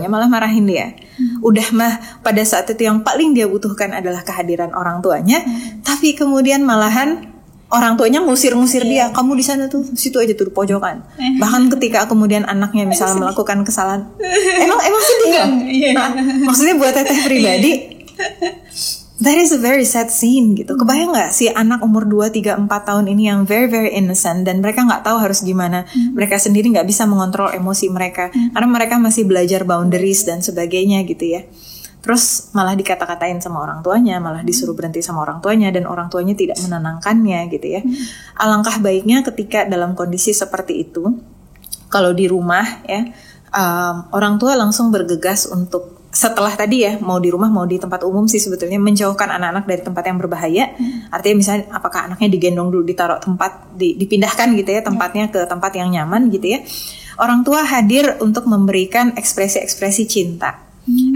malah marahin dia. Udah mah pada saat itu yang paling dia butuhkan adalah kehadiran orang tuanya, tapi kemudian malahan orang tuanya ngusir-ngusir dia, kamu di sana tuh, situ aja tuh di pojokan. Bahkan ketika kemudian anaknya misalnya melakukan kesalahan, emang sedih kan? Nah, maksudnya buat teteh pribadi, that is a very sad scene gitu. Kebayang gak si anak umur 2, 3, 4 tahun ini yang very very innocent, dan mereka gak tahu harus gimana. Mereka sendiri gak bisa mengontrol emosi mereka, karena mereka masih belajar boundaries dan sebagainya gitu ya. Terus malah dikata-katain sama orang tuanya, malah disuruh berhenti sama orang tuanya, dan orang tuanya tidak menenangkannya gitu ya. Alangkah baiknya ketika dalam kondisi seperti itu, kalau di rumah ya, orang tua langsung bergegas untuk, setelah tadi ya, mau di rumah mau di tempat umum sih sebetulnya, menjauhkan anak-anak dari tempat yang berbahaya. Artinya misalnya apakah anaknya digendong dulu, ditaruh tempat, dipindahkan gitu ya tempatnya ke tempat yang nyaman gitu ya. Orang tua hadir untuk memberikan ekspresi-ekspresi cinta.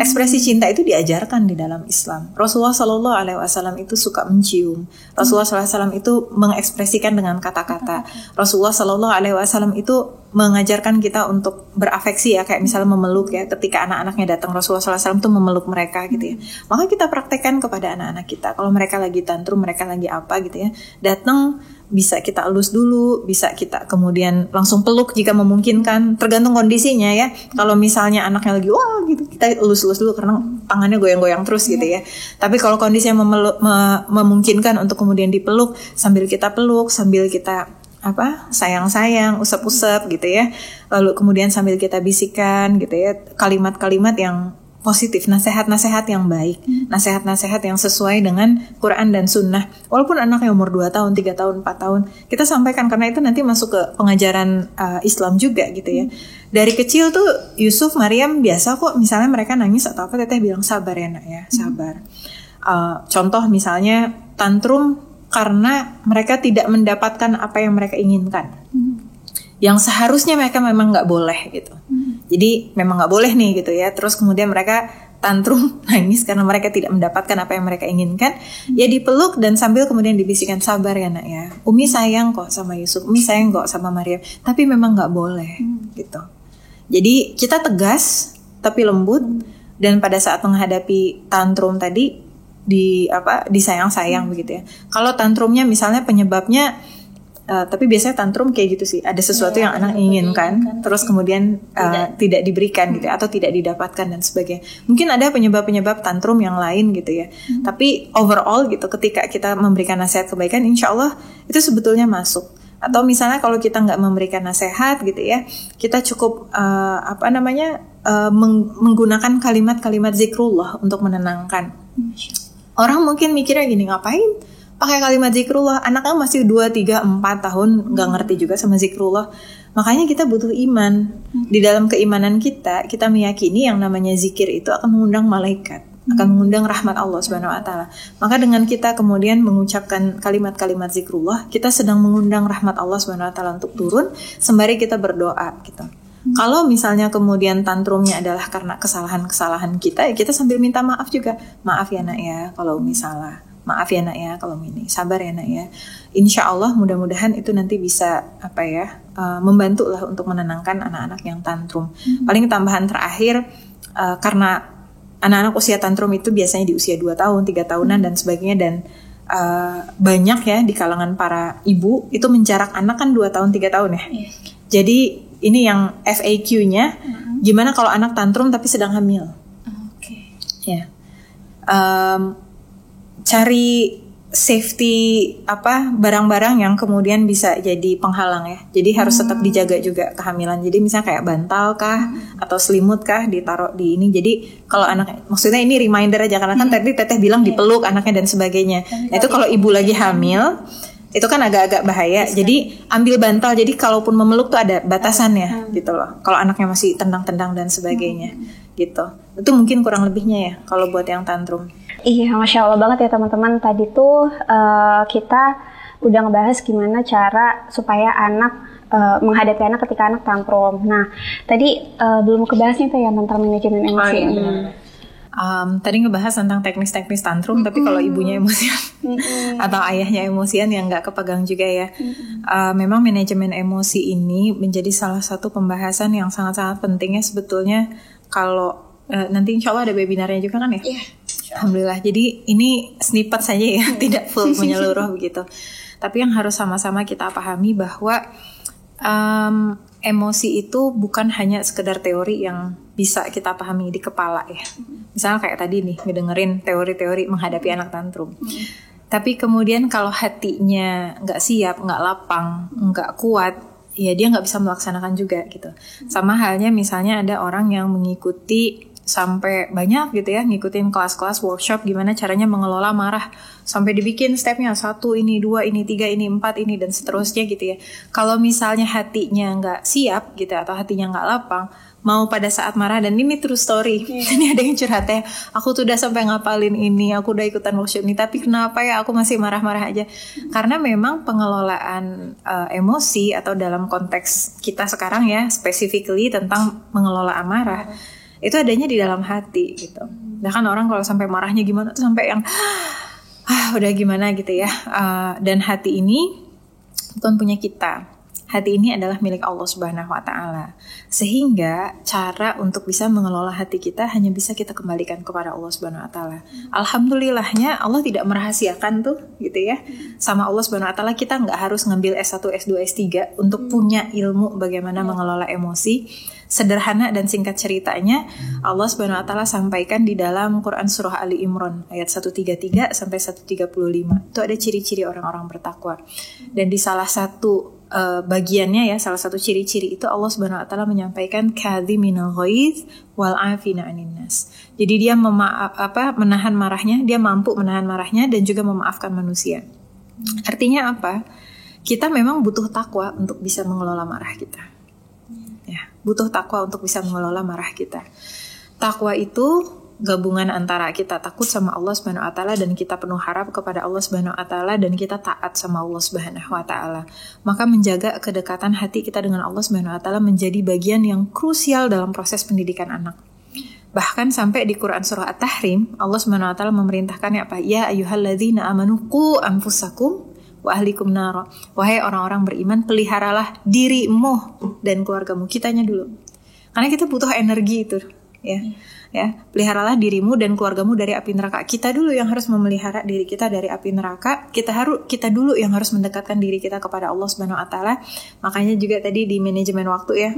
Ekspresi cinta itu diajarkan di dalam Islam. Rasulullah SAW itu suka mencium. Rasulullah SAW itu mengekspresikan dengan kata-kata. Rasulullah SAW itu mengajarkan kita untuk berafeksi ya, kayak misalnya memeluk ya. Ketika anak-anaknya datang, Rasulullah SAW itu memeluk mereka gitu ya. Maka kita praktekkan kepada anak-anak kita. Kalau mereka lagi tantrum, mereka lagi apa gitu ya, datang, bisa kita elus dulu, bisa kita kemudian langsung peluk jika memungkinkan, tergantung kondisinya ya. Kalau misalnya anaknya lagi wah gitu, kita elus-elus dulu karena tangannya goyang-goyang terus gitu ya. Tapi kalau kondisinya memungkinkan untuk kemudian dipeluk, sambil kita peluk, sambil kita sayang-sayang, usap-usap gitu ya. Lalu kemudian sambil kita bisikan gitu ya, kalimat-kalimat yang positif, nasihat-nasihat yang baik, nasihat-nasihat yang sesuai dengan Quran dan Sunnah. Walaupun anaknya umur 2 tahun, 3 tahun, 4 tahun, kita sampaikan, karena itu nanti masuk ke pengajaran Islam juga gitu ya. Dari kecil tuh Yusuf, Maryam biasa kok misalnya mereka nangis atau apa, teteh bilang sabar ya nak ya, sabar. Contoh misalnya tantrum karena mereka tidak mendapatkan apa yang mereka inginkan. Yang seharusnya mereka memang nggak boleh gitu. Jadi memang nggak boleh nih gitu ya. Terus kemudian mereka tantrum, nangis karena mereka tidak mendapatkan apa yang mereka inginkan. Ya dipeluk dan sambil kemudian dibisikkan, sabar ya nak ya, Umi sayang kok sama Yusuf, Umi sayang kok sama Maryam, tapi memang nggak boleh gitu. Jadi kita tegas tapi lembut, dan pada saat menghadapi tantrum tadi disayang-sayang begitu ya. Kalau tantrumnya misalnya penyebabnya tapi biasanya tantrum kayak gitu sih, ada sesuatu yang anak inginkan, terus kemudian tidak diberikan gitu ya, atau tidak didapatkan dan sebagainya. Mungkin ada penyebab-penyebab tantrum yang lain gitu ya. Tapi overall gitu, ketika kita memberikan nasihat kebaikan, insya Allah itu sebetulnya masuk. Atau misalnya kalau kita nggak memberikan nasihat gitu ya, kita cukup menggunakan kalimat-kalimat zikrullah untuk menenangkan. Orang mungkin mikirnya gini, ngapain pakai kalimat zikrullah, anaknya masih 2, 3, 4 tahun gak ngerti juga sama zikrullah. Makanya kita butuh iman. Di dalam keimanan kita meyakini yang namanya zikir itu akan mengundang malaikat, akan mengundang rahmat Allah Subhanahu wa taala. Maka dengan kita kemudian mengucapkan kalimat-kalimat zikrullah, kita sedang mengundang rahmat Allah Subhanahu wa taala untuk turun sembari kita berdoa gitu. Kalau misalnya kemudian tantrumnya adalah karena kesalahan-kesalahan kita, ya kita sambil minta maaf juga. Maaf ya nak ya, kalau Umi salah. maaf ya nak ya kalau ini, sabar ya nak ya. Insya Allah mudah-mudahan itu nanti bisa membantu lah untuk menenangkan anak-anak yang tantrum. Paling tambahan terakhir, karena anak-anak usia tantrum itu biasanya di usia 2 tahun, 3 tahunan dan sebagainya, dan banyak ya di kalangan para ibu itu menjarak anak kan 2 tahun 3 tahun ya. Jadi ini yang FAQ-nya, gimana kalau anak tantrum tapi sedang hamil? Ya. Cari safety barang-barang yang kemudian bisa jadi penghalang ya. Jadi harus tetap dijaga juga kehamilan. Jadi misalnya kayak bantal kah atau selimut kah ditaruh di ini. Jadi kalau anak, maksudnya ini reminder aja karena kan tadi Teteh bilang dipeluk anaknya dan sebagainya. Nah, itu kalau ibu lagi hamil itu kan agak-agak bahaya. Jadi ambil bantal. Jadi kalaupun memeluk tuh ada batasannya gitu loh. Kalau anaknya masih tendang-tendang dan sebagainya gitu. Itu mungkin kurang lebihnya ya kalau buat yang tantrum. Iya, Masya Allah banget ya teman-teman. Tadi tuh kita udah ngebahas gimana cara supaya anak menghadapi anak ketika anak tantrum. Nah, tadi belum kebahasnya tuh ya tentang manajemen emosi. Tadi ngebahas tentang teknis-teknis tantrum, tapi kalau ibunya emosian atau ayahnya emosian yang nggak kepegang juga ya. Memang manajemen emosi ini menjadi salah satu pembahasan yang sangat-sangat pentingnya sebetulnya kalau nanti insya Allah ada webinarnya juga kan ya? Iya. Alhamdulillah. Jadi ini snippet saja ya, tidak full menyeluruh begitu. Tapi yang harus sama-sama kita pahami bahwa emosi itu bukan hanya sekedar teori yang bisa kita pahami di kepala ya. Misalnya kayak tadi nih, ngedengerin teori-teori menghadapi anak tantrum. Tapi kemudian kalau hatinya nggak siap, nggak lapang, nggak kuat, ya dia nggak bisa melaksanakan juga gitu. Sama halnya misalnya ada orang yang mengikuti sampai banyak gitu ya, ngikutin kelas-kelas workshop gimana caranya mengelola marah, sampai dibikin stepnya 1, ini 2, ini 3, ini 4, ini dan seterusnya gitu ya. Kalau misalnya hatinya nggak siap gitu atau hatinya nggak lapang, mau pada saat marah, dan ini true story. Ini ada yang curhat ya, aku tuh udah sampai ngapalin ini, aku udah ikutan workshop ini, tapi kenapa ya aku masih marah-marah aja? Karena memang pengelolaan emosi atau dalam konteks kita sekarang ya, specifically tentang mengelola amarah, itu adanya di dalam hati gitu. Nah kan orang kalau sampai marahnya gimana tuh sampai yang udah gimana gitu ya. Dan hati ini bukan punya kita. Hati ini adalah milik Allah Subhanahu wa Ta'ala. Sehingga cara untuk bisa mengelola hati kita hanya bisa kita kembalikan kepada Allah Subhanahu wa Ta'ala. Alhamdulillahnya Allah tidak merahasiakan tuh gitu ya. Sama Allah Subhanahu wa Ta'ala kita nggak harus ngambil S1, S2, S3 untuk punya ilmu bagaimana mengelola emosi. Sederhana dan singkat ceritanya, Allah Subhanahu wa Ta'ala sampaikan di dalam Quran surah Ali Imran ayat 133 sampai 135. Itu ada ciri-ciri orang-orang bertakwa. Dan di salah satu bagiannya ya, salah satu ciri-ciri itu Allah Subhanahu wa Ta'ala menyampaikan kadhiminal ghaiz wal 'afina 'anil nas. Jadi dia menahan marahnya, dia mampu menahan marahnya dan juga memaafkan manusia. Artinya apa? Kita memang butuh takwa untuk bisa mengelola marah kita. Butuh takwa untuk bisa mengelola marah kita. Takwa itu gabungan antara kita takut sama Allah Subhanahu wa Ta'ala dan kita penuh harap kepada Allah Subhanahu wa Ta'ala dan kita taat sama Allah Subhanahu wa Ta'ala. Maka menjaga kedekatan hati kita dengan Allah Subhanahu wa Ta'ala menjadi bagian yang krusial dalam proses pendidikan anak. Bahkan sampai di Quran surah At-Tahrim, Allah Subhanahu wa Ta'ala memerintahkannya apa? Ya ayyuhalladzina amanu qu anfusakum wa ahlikum nara. Wahai orang-orang beriman, peliharalah dirimu dan keluargamu, kitanya dulu. Karena kita butuh energi itu, ya. Ya, peliharalah dirimu dan keluargamu dari api neraka. Kita dulu yang harus memelihara diri kita dari api neraka. Kita dulu yang harus mendekatkan diri kita kepada Allah Subhanahu wa Ta'ala. Makanya juga tadi di manajemen waktu ya.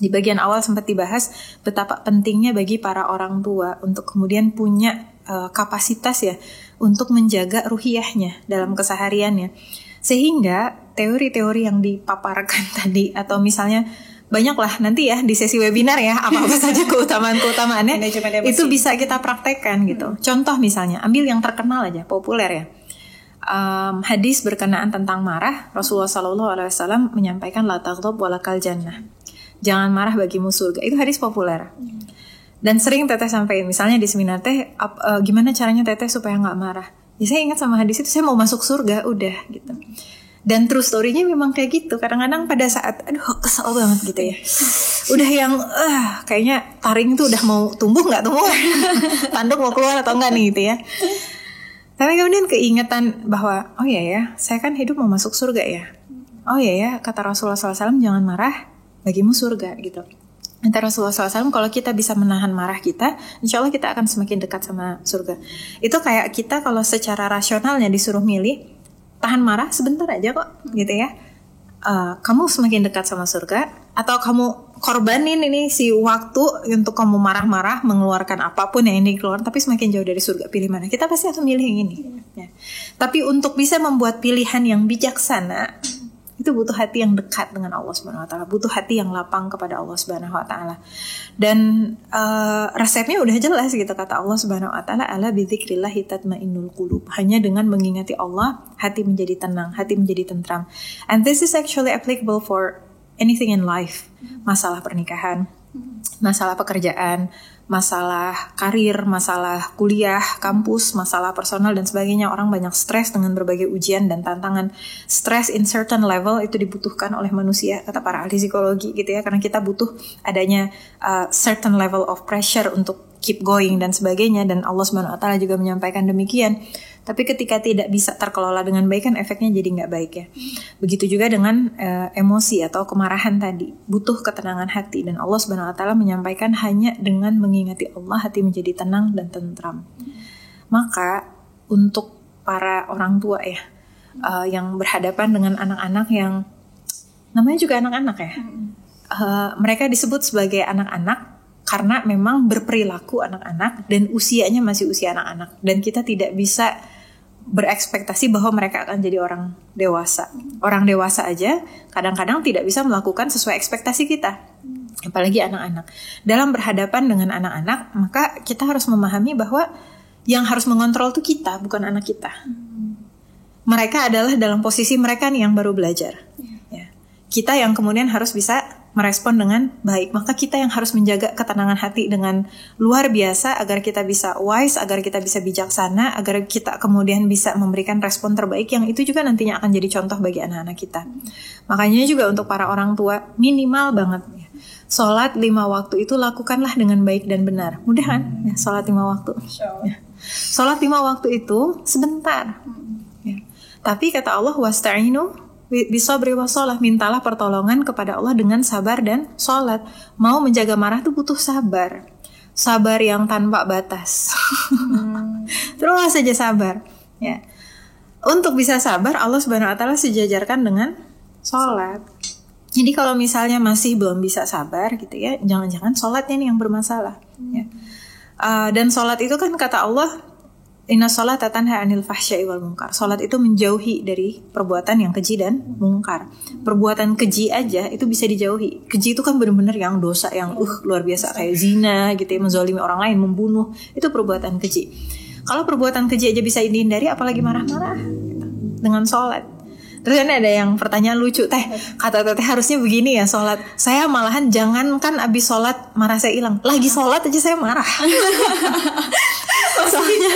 Di bagian awal sempat dibahas betapa pentingnya bagi para orang tua untuk kemudian punya kapasitas ya untuk menjaga ruhiyahnya dalam kesehariannya, sehingga teori-teori yang dipaparkan tadi atau misalnya banyaklah nanti ya di sesi webinar ya apa-apa saja keutamaan-keutamaannya itu bisa kita praktekkan gitu. Contoh misalnya ambil yang terkenal aja, populer ya, hadis berkenaan tentang marah. Rasulullah SAW menyampaikan la taghdab walakal jannah, jangan marah bagimu surga. Itu hadis populer. Dan sering Teteh sampaikan, misalnya di seminar Teh, gimana caranya Teteh supaya nggak marah? Ya saya ingat sama hadis itu, saya mau masuk surga, udah gitu. Dan true story-nya memang kayak gitu. Kadang-kadang pada saat, aduh kesel banget gitu ya. Udah yang, kayaknya taring itu udah mau tumbuh nggak tumbuh? Tanduk mau keluar atau enggak nih gitu ya. Tapi kemudian keingetan bahwa oh iya ya, saya kan hidup mau masuk surga ya. Oh iya ya, kata Rasulullah SAW, jangan marah, bagimu surga gitu. Kata Rasulullah SAW, kalau kita bisa menahan marah kita, insya Allah kita akan semakin dekat sama surga. Itu kayak kita kalau secara rasionalnya disuruh milih, tahan marah sebentar aja kok gitu ya. Kamu semakin dekat sama surga, atau kamu korbanin ini si waktu untuk kamu marah-marah mengeluarkan apapun yang ini keluar, tapi semakin jauh dari surga, pilih mana? Kita pasti akan milih yang ini ya. Tapi untuk bisa membuat pilihan yang bijaksana, itu butuh hati yang dekat dengan Allah Subhanahu Wa Taala, butuh hati yang lapang kepada Allah Subhanahu Wa Taala. Dan resepnya udah jelas gitu, kata Allah Subhanahu Wa Taala, ala bidzikrillah tatmainnul qulub. Hanya dengan mengingati Allah, hati menjadi tenang, hati menjadi tentram. And this is actually applicable for anything in life. Masalah pernikahan, masalah pekerjaan, masalah karir, masalah kuliah, kampus, masalah personal dan sebagainya. Orang banyak stres dengan berbagai ujian dan tantangan. Stress in certain level itu dibutuhkan oleh manusia, kata para ahli psikologi gitu ya, karena kita butuh adanya certain level of pressure untuk keep going dan sebagainya. Dan Allah Subhanahu Wa Taala juga menyampaikan demikian. Tapi ketika tidak bisa terkelola dengan baik kan efeknya jadi nggak baik ya. Begitu juga dengan emosi atau kemarahan tadi, butuh ketenangan hati. Dan Allah Subhanahu Wa Taala menyampaikan hanya dengan mengingati Allah hati menjadi tenang dan tentram. Maka untuk para orang tua ya, yang berhadapan dengan anak-anak yang namanya juga anak-anak ya, mereka disebut sebagai anak-anak karena memang berperilaku anak-anak dan usianya masih usia anak-anak, dan kita tidak bisa berekspektasi bahwa mereka akan jadi orang dewasa. Orang dewasa aja kadang-kadang tidak bisa melakukan sesuai ekspektasi kita, apalagi anak-anak. Dalam berhadapan dengan anak-anak, maka kita harus memahami bahwa yang harus mengontrol itu kita, bukan anak kita. Mereka adalah dalam posisi mereka nih yang baru belajar ya. Kita yang kemudian harus bisa merespon dengan baik. Maka kita yang harus menjaga ketenangan hati dengan luar biasa agar kita bisa wise, agar kita bisa bijaksana, agar kita kemudian bisa memberikan respon terbaik yang itu juga nantinya akan jadi contoh bagi anak-anak kita. Makanya juga untuk para orang tua minimal banget ya, sholat 5 waktu itu lakukanlah dengan baik dan benar. Mudah kan? Ya, sholat 5 waktu. Ya. Sholat 5 waktu itu sebentar. Ya. Tapi kata Allah, wasta'inu bisabri wassalah, mintalah pertolongan kepada Allah dengan sabar dan sholat. Mau menjaga marah itu butuh sabar. Sabar yang tanpa batas. Terus saja sabar ya. Untuk bisa sabar, Allah Subhanahu Wa Taala sejajarkan dengan sholat. Jadi kalau misalnya masih belum bisa sabar gitu ya, jangan-jangan sholatnya nih yang bermasalah ya. Dan sholat itu kan kata Allah, inna sholata tanha anil fahsya'i wal munkar. Sholat itu menjauhi dari perbuatan yang keji dan mungkar. Perbuatan keji aja itu bisa dijauhi. Keji itu kan benar-benar yang dosa yang luar biasa, kayak zina gitu ya, menzalimi orang lain, membunuh. Itu perbuatan keji. Kalau perbuatan keji aja bisa dihindari, apalagi marah-marah gitu, dengan sholat. Terus ini ada yang pertanyaan lucu, teh kata teteh harusnya begini ya sholat. Saya malahan jangankan abis sholat marah saya hilang, lagi sholat aja saya marah. Soalnya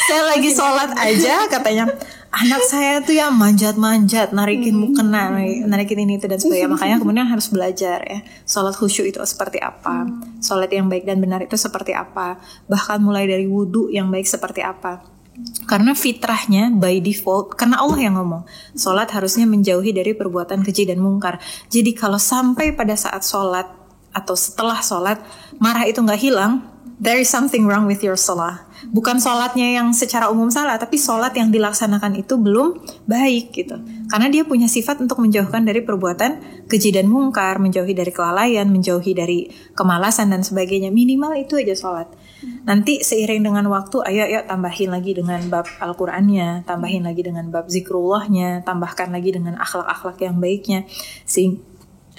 saya lagi sholat aja katanya anak saya tuh ya manjat-manjat, narikin mukena, narikin ini itu dan sebagainya. Makanya kemudian harus belajar ya, sholat khusyuk itu seperti apa, sholat yang baik dan benar itu seperti apa, bahkan mulai dari wudhu yang baik seperti apa. Karena fitrahnya by default, karena Allah yang ngomong, sholat harusnya menjauhi dari perbuatan keji dan mungkar. Jadi kalau sampai pada saat sholat atau setelah sholat marah itu gak hilang, there is something wrong with your sholat. Bukan sholatnya yang secara umum salah, tapi sholat yang dilaksanakan itu belum baik gitu. Karena dia punya sifat untuk menjauhkan dari perbuatan keji dan mungkar, menjauhi dari kelalaian, menjauhi dari kemalasan dan sebagainya. Minimal itu aja sholat. Nanti seiring dengan waktu, ayo tambahin lagi dengan bab Al-Qur'annya, tambahin lagi dengan bab zikrullahnya, tambahkan lagi dengan akhlak-akhlak yang baiknya.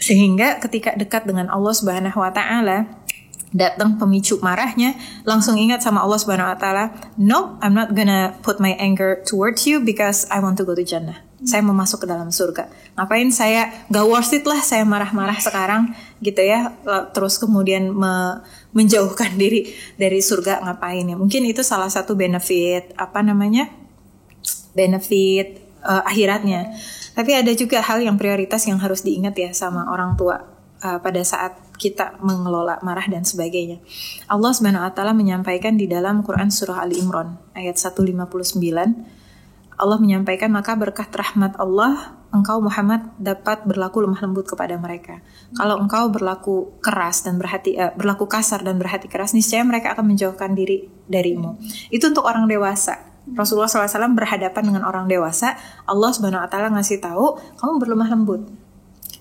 Sehingga ketika dekat dengan Allah Subhanahu Wa Taala, datang pemicu marahnya, langsung ingat sama Allah Subhanahu Wa Taala, no, I'm not gonna put my anger towards you because I want to go to Jannah. Saya mau masuk ke dalam surga. Ngapain saya, gak worth it lah saya marah-marah sekarang gitu ya, terus kemudian menjauhkan diri dari surga, ngapain ya. Mungkin itu salah satu benefit akhiratnya. Tapi ada juga hal yang prioritas yang harus diingat ya sama orang tua. pada saat kita mengelola marah dan sebagainya. Allah Subhanahu wa taala menyampaikan di dalam Quran surah Ali Imran ayat 159, Allah menyampaikan, maka berkat rahmat Allah engkau Muhammad dapat berlaku lemah lembut kepada mereka. Kalau engkau berlaku keras dan berlaku kasar dan berhati keras, niscaya mereka akan menjauhkan diri darimu. Itu untuk orang dewasa. Rasulullah SAW berhadapan dengan orang dewasa, Allah Subhanahu wa taala ngasih tahu, kamu berlemah lembut.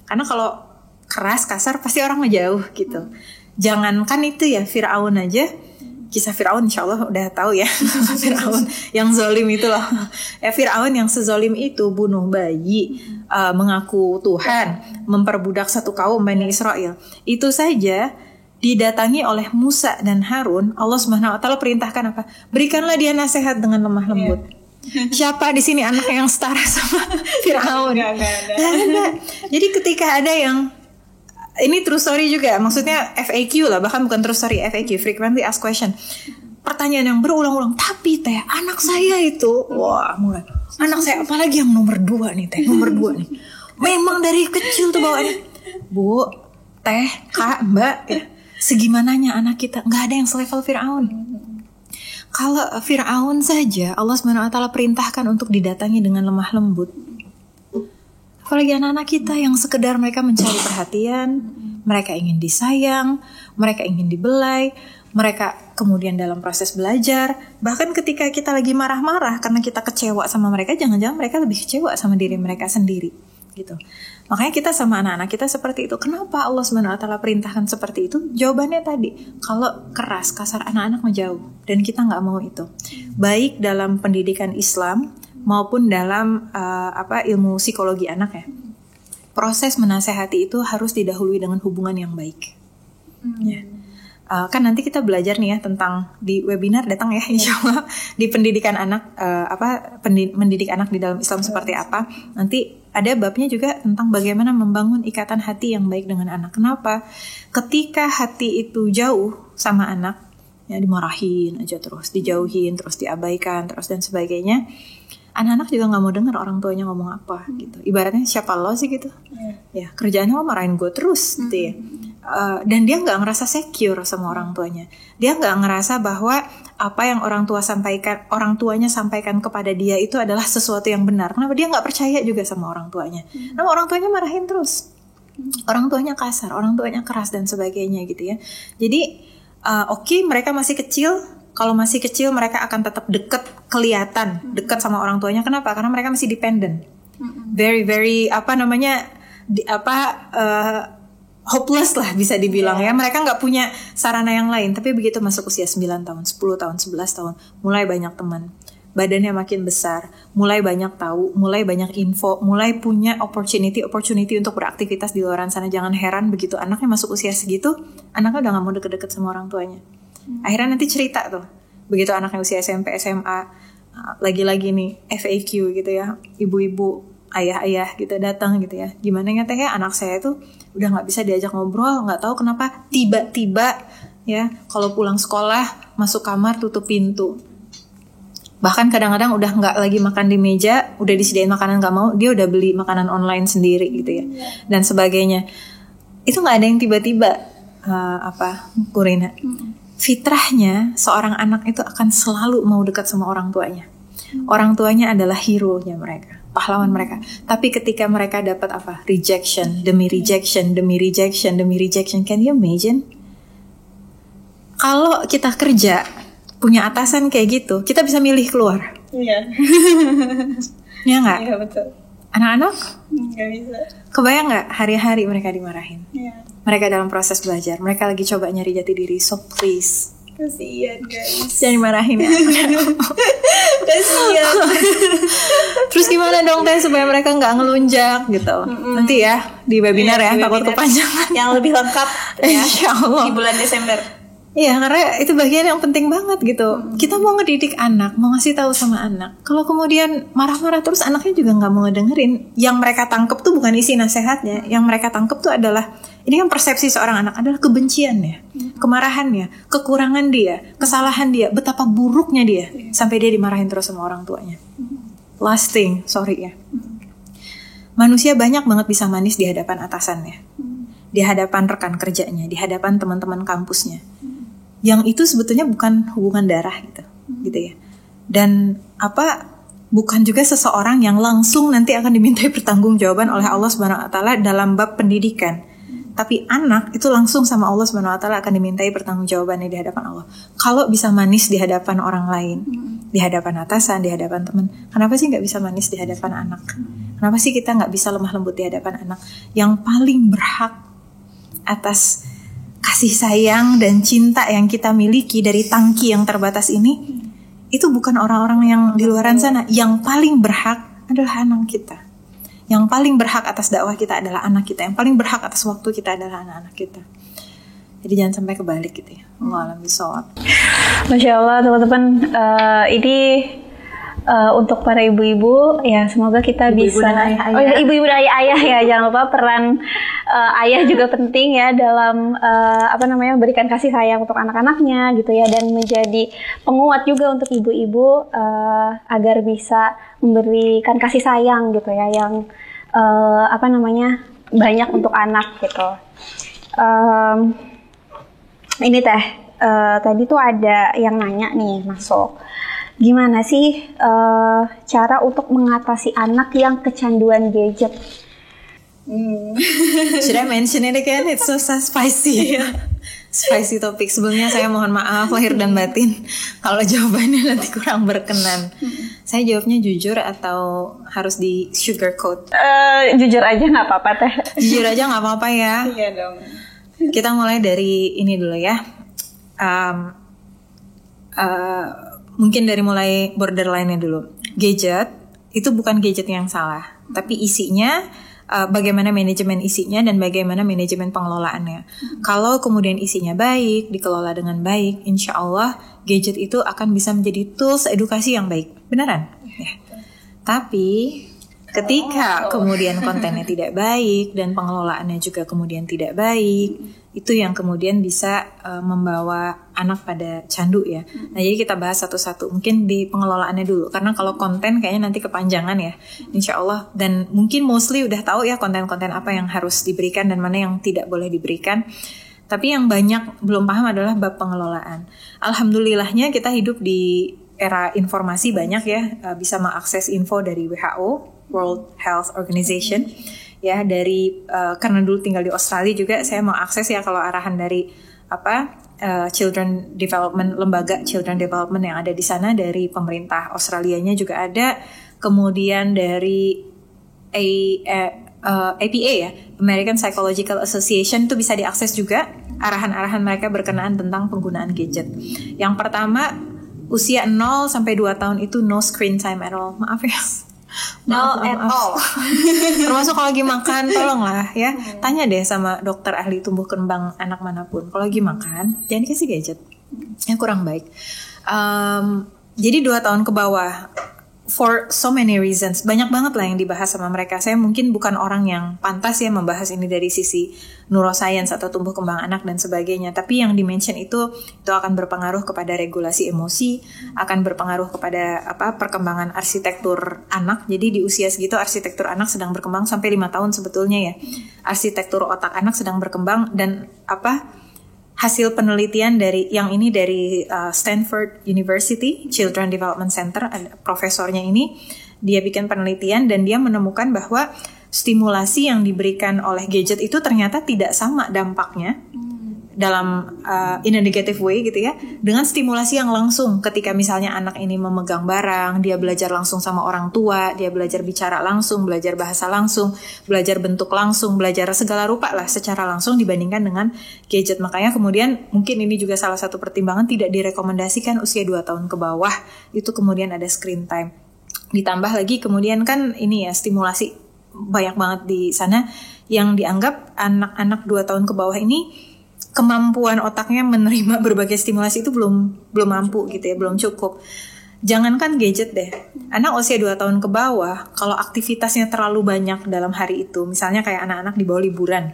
Karena kalau keras, kasar pasti orang ngejauh gitu. Jangankan itu ya, Fir'aun aja, kisah Fir'aun insya Allah udah tahu ya. Fir'aun yang zolim itu loh. Fir'aun yang sezolim itu, bunuh bayi, mengaku Tuhan, memperbudak satu kaum Bani Israel. Itu saja didatangi oleh Musa dan Harun, Allah Subhanahu wa taala perintahkan apa? Berikanlah dia nasihat dengan lemah lembut. Siapa di sini anak yang setara sama Fir'aun? Gak ada. Jadi ketika ada yang, ini true story juga, maksudnya FAQ lah, bahkan bukan true story, FAQ, frequently asked question. Pertanyaan yang berulang-ulang, tapi teh anak saya itu, wah mulai, anak saya apalagi yang nomor 2 nih teh, nomor 2 nih. Memang dari kecil tuh bawaannya, Bu, teh, kak, mbak, ya, segimananya anak kita, nggak ada yang selevel Fir'aun. Kalau Fir'aun saja Allah SWT perintahkan untuk didatangi dengan lemah lembut, apalagi anak-anak kita yang sekedar mereka mencari perhatian, mereka ingin disayang, mereka ingin dibelai, mereka kemudian dalam proses belajar, bahkan ketika kita lagi marah-marah karena kita kecewa sama mereka, jangan-jangan mereka lebih kecewa sama diri mereka sendiri gitu. Makanya kita sama anak-anak kita seperti itu. Kenapa Allah SWT perintahkan seperti itu? Jawabannya tadi, kalau keras, kasar, anak-anak menjauh, dan kita nggak mau itu. Baik dalam pendidikan Islam maupun dalam ilmu psikologi anak ya. Proses menasehati itu harus didahului dengan hubungan yang baik. Ya. Kan nanti kita belajar nih ya tentang, di webinar datang ya insyaallah, di pendidikan anak, mendidik anak di dalam Islam seperti apa. Nanti ada babnya juga tentang bagaimana membangun ikatan hati yang baik dengan anak. Kenapa? Ketika hati itu jauh sama anak, ya dimarahin aja terus, dijauhin terus, diabaikan terus dan sebagainya, anak-anak juga nggak mau dengar orang tuanya ngomong apa gitu. Ibaratnya siapa lo sih gitu, ya kerjaannya lo marahin gue terus gitu ya. Dan dia nggak ngerasa secure sama orang tuanya. Dia nggak ngerasa bahwa apa yang orang tuanya sampaikan kepada dia itu adalah sesuatu yang benar. Kenapa? Dia nggak percaya juga sama orang tuanya. Nah, orang tuanya marahin terus, orang tuanya kasar, orang tuanya keras dan sebagainya gitu ya. Jadi oke, mereka masih kecil. Kalau masih kecil mereka akan tetap kelihatan dekat sama orang tuanya. Kenapa? Karena mereka masih dependent, very hopeless lah bisa dibilang ya. Mereka gak punya sarana yang lain. Tapi begitu masuk usia 9 tahun, 10 tahun, 11 tahun, mulai banyak teman, badannya makin besar, mulai banyak tahu, mulai banyak info, mulai punya opportunity untuk beraktivitas di luar sana. Jangan heran begitu anaknya masuk usia segitu, anaknya udah gak mau deket-deket sama orang tuanya. Akhirnya nanti cerita tuh, begitu anaknya usia SMP, SMA, lagi-lagi nih FAQ gitu ya, ibu-ibu, ayah-ayah gitu datang gitu ya, gimana ya teh ya, anak saya tuh udah nggak bisa diajak ngobrol, nggak tahu kenapa tiba-tiba ya kalau pulang sekolah masuk kamar tutup pintu, bahkan kadang-kadang udah nggak lagi makan di meja, udah disediain makanan nggak mau, dia udah beli makanan online sendiri gitu ya, dan sebagainya. Itu nggak ada yang tiba-tiba Bu Rina. Fitrahnya seorang anak itu akan selalu mau dekat sama orang tuanya. Orang tuanya adalah hero-nya mereka, pahlawan mereka. Tapi ketika mereka dapat rejection demi rejection demi rejection demi rejection, can you imagine? Kalau kita kerja punya atasan kayak gitu, kita bisa milih keluar. Iya. Ya nggak? Iya betul. Anak-anak Nggak bisa. kebayang nggak hari-hari mereka dimarahin? Iya. Mereka dalam proses belajar, mereka lagi coba nyari jati diri. So please, Kasian guys. jangan dimarahin ya. Kasian. Terus gimana dong teh supaya mereka nggak ngelunjak gitu? Nanti ya di webinar ya, Di takut webinar kepanjangan. yang lebih lengkap ya, Insyaallah. di bulan Desember. Iya, karena itu bagian yang penting banget gitu. Kita mau ngedidik anak, mau ngasih tahu sama anak. Kalau kemudian marah-marah terus, anaknya juga nggak mau ngedengerin. Yang mereka tangkep tuh bukan isi nasihatnya. Yang mereka tangkep tuh adalah, ini kan persepsi seorang anak adalah kebenciannya, kemarahannya, kekurangan dia, kesalahan dia, betapa buruknya dia sampai dia dimarahin terus sama orang tuanya. Last thing, sorry ya. Manusia banyak banget bisa manis di hadapan atasannya. di hadapan rekan kerjanya, di hadapan teman-teman kampusnya. Yang itu sebetulnya bukan hubungan darah gitu ya. Dan bukan juga seseorang yang langsung nanti akan dimintai pertanggungjawaban oleh Allah Subhanahu wa taala dalam bab pendidikan. Tapi anak itu langsung sama Allah Subhanahu wa taala akan dimintai pertanggungjawabannya di hadapan Allah. Kalau bisa manis di hadapan orang lain, di hadapan atasan, di hadapan teman, kenapa sih nggak bisa manis di hadapan anak? Kenapa sih kita nggak bisa lemah lembut di hadapan anak? Yang paling berhak atas kasih sayang dan cinta yang kita miliki dari tangki yang terbatas ini, itu bukan orang-orang yang di luaran sana. Yang paling berhak adalah anak kita. Yang paling berhak atas dakwah kita adalah anak kita. Yang paling berhak atas waktu kita adalah anak-anak kita. Jadi jangan sampai kebalik gitu ya. Allahu a'lam. Masya Allah teman-teman, ini untuk para ibu-ibu ya, semoga kita ibu-ibu bisa ibu-ibu dan ayah ya, jangan lupa peran ayah juga penting ya dalam memberikan kasih sayang untuk anak-anaknya gitu ya, dan menjadi penguat juga untuk ibu-ibu agar bisa memberikan kasih sayang gitu ya yang banyak untuk anak gitu. Ini tadi tuh ada yang nanya nih masuk, gimana sih cara untuk mengatasi anak yang kecanduan gadget? Should I mention it again? It's so spicy. Spicy topik. Sebelumnya saya mohon maaf lahir dan batin kalau jawabannya nanti kurang berkenan. Saya jawabnya jujur atau harus di sugarcoat? Jujur aja nggak apa-apa teh. Jujur aja nggak apa-apa ya. Iya dong. Kita mulai dari ini dulu ya. Mungkin dari mulai borderline-nya dulu. Gadget itu bukan gadget yang salah, tapi isinya, bagaimana manajemen isinya dan bagaimana manajemen pengelolaannya. Kalau kemudian isinya baik, dikelola dengan baik, insya Allah gadget itu akan bisa menjadi tools edukasi yang baik. Beneran? Ya. Tapi ketika kemudian kontennya tidak baik dan pengelolaannya juga kemudian tidak baik, itu yang kemudian bisa membawa anak pada candu ya. Nah, jadi kita bahas satu-satu. Mungkin di pengelolaannya dulu, karena kalau konten kayaknya nanti kepanjangan ya, insya Allah. Dan mungkin mostly udah tahu ya konten-konten apa yang harus diberikan dan mana yang tidak boleh diberikan. Tapi yang banyak belum paham adalah bab pengelolaan. Alhamdulillahnya kita hidup di era informasi banyak ya, bisa mengakses info dari WHO, World Health Organization. Ya, dari karena dulu tinggal di Australia juga saya mau akses ya kalau arahan dari Children Development, lembaga Children Development yang ada di sana, dari pemerintah Australianya juga ada, kemudian dari APA ya, American Psychological Association, itu bisa diakses juga arahan-arahan mereka berkenaan tentang penggunaan gadget. Yang pertama, usia 0 sampai 2 tahun itu no screen time at all. Maaf ya. No at all. Termasuk kalau lagi makan, tolonglah ya, tanya deh sama dokter ahli tumbuh kembang anak manapun, kalau lagi makan jangan dikasih gadget, yang kurang baik. Jadi 2 tahun ke bawah, for so many reasons, banyak banget lah yang dibahas sama mereka. Saya mungkin bukan orang yang pantas ya membahas ini dari sisi neuroscience atau tumbuh kembang anak dan sebagainya. Tapi yang dimention itu akan berpengaruh kepada regulasi emosi, akan berpengaruh kepada perkembangan arsitektur anak. Jadi di usia segitu arsitektur anak sedang berkembang sampai 5 tahun sebetulnya ya. Arsitektur otak anak sedang berkembang, dan hasil penelitian dari Stanford University Children Development Center, profesornya ini, dia bikin penelitian dan dia menemukan bahwa stimulasi yang diberikan oleh gadget itu ternyata tidak sama dampaknya dalam in a negative way gitu ya, dengan stimulasi yang langsung. Ketika misalnya anak ini memegang barang, dia belajar langsung sama orang tua, dia belajar bicara langsung, belajar bahasa langsung, belajar bentuk langsung, belajar segala rupa lah secara langsung dibandingkan dengan gadget. Makanya kemudian mungkin ini juga salah satu pertimbangan tidak direkomendasikan usia 2 tahun ke bawah itu kemudian ada screen time. Ditambah lagi kemudian kan ini ya, stimulasi banyak banget di sana yang dianggap anak-anak 2 tahun ke bawah ini kemampuan otaknya menerima berbagai stimulasi itu belum mampu gitu ya, belum cukup. Jangankan gadget deh, anak usia 2 tahun ke bawah kalau aktivitasnya terlalu banyak dalam hari itu, misalnya kayak anak-anak dibawa liburan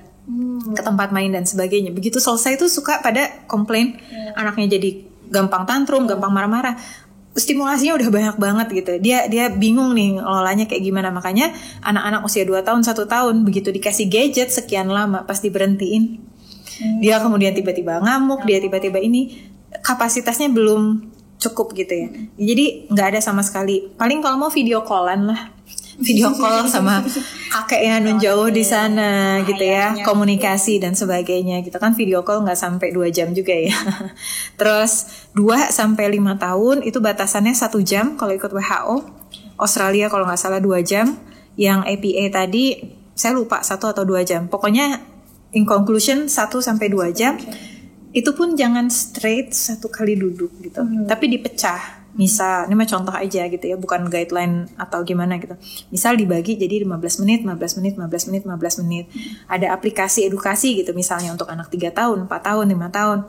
ke tempat main dan sebagainya, begitu selesai tuh suka pada komplain, anaknya jadi gampang tantrum, gampang marah-marah. stimulasinya udah banyak banget gitu. Dia bingung nih ngelolanya kayak gimana. Makanya anak-anak usia 2 tahun, 1 tahun begitu dikasih gadget sekian lama pasti berhentiin. Dia kemudian tiba-tiba ngamuk, dia tiba-tiba ini kapasitasnya belum cukup gitu ya. Jadi nggak ada sama sekali. Paling kalau mau video callan lah. Video call sama kakeknya nun jauh di sana gitu ya, komunikasi dan sebagainya gitu kan. Video call nggak sampai 2 jam juga ya. Terus 2 sampai 5 tahun itu batasannya 1 jam kalau ikut WHO. Australia kalau nggak salah 2 jam. Yang APA tadi saya lupa 1 atau 2 jam. Pokoknya in conclusion 1 sampai 2 jam. Itu pun jangan straight 1 kali duduk gitu, tapi dipecah. Misal, ini mah contoh aja gitu ya, bukan guideline atau gimana gitu. Misal dibagi jadi 15 menit, 15 menit, 15 menit, 15 menit. Ada aplikasi edukasi gitu misalnya untuk anak 3 tahun, 4 tahun, 5 tahun.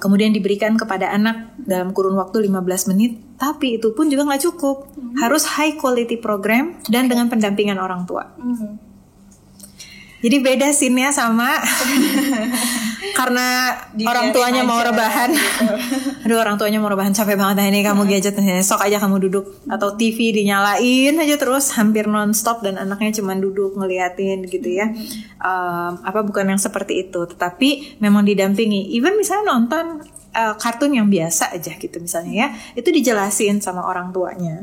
Kemudian diberikan kepada anak dalam kurun waktu 15 menit. Tapi itu pun juga gak cukup. Harus high quality program dan dengan pendampingan orang tua. Jadi beda scene-nya sama karena orang tuanya mau rebahan. Aduh, orang tuanya mau rebahan, capek banget nah ini kamu gadget, sok aja kamu duduk. Atau TV dinyalain aja terus hampir non-stop dan anaknya cuma duduk ngeliatin gitu ya. Bukan yang seperti itu, tetapi memang didampingi. Even misalnya nonton kartun yang biasa aja gitu misalnya ya, itu dijelasin sama orang tuanya.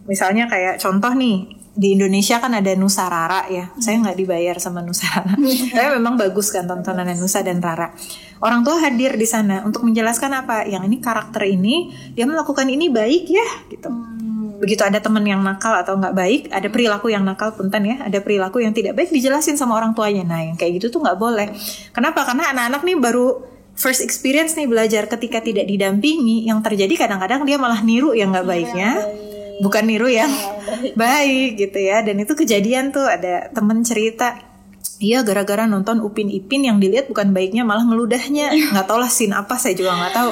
Misalnya kayak contoh nih, di Indonesia kan ada Nusa Rara ya. Saya nggak dibayar sama Nusa Rara. Tapi memang bagus kan tontonan Nusa dan Rara. Orang tua hadir di sana untuk menjelaskan apa? Yang ini karakter ini, dia melakukan ini baik ya gitu. Begitu ada teman yang nakal atau nggak baik, ada perilaku yang nakal punten ya, ada perilaku yang tidak baik, dijelasin sama orang tuanya. Nah yang kayak gitu tuh nggak boleh. Kenapa? Karena anak-anak nih baru first experience nih belajar. Ketika tidak didampingi, yang terjadi kadang-kadang dia malah niru yang nggak baiknya. Bukan niru yang baik gitu ya. Dan itu kejadian tuh, ada temen cerita, iya gara-gara nonton Upin Ipin yang dilihat bukan baiknya malah ngeludahnya. Gak tau lah scene apa, saya juga gak tahu.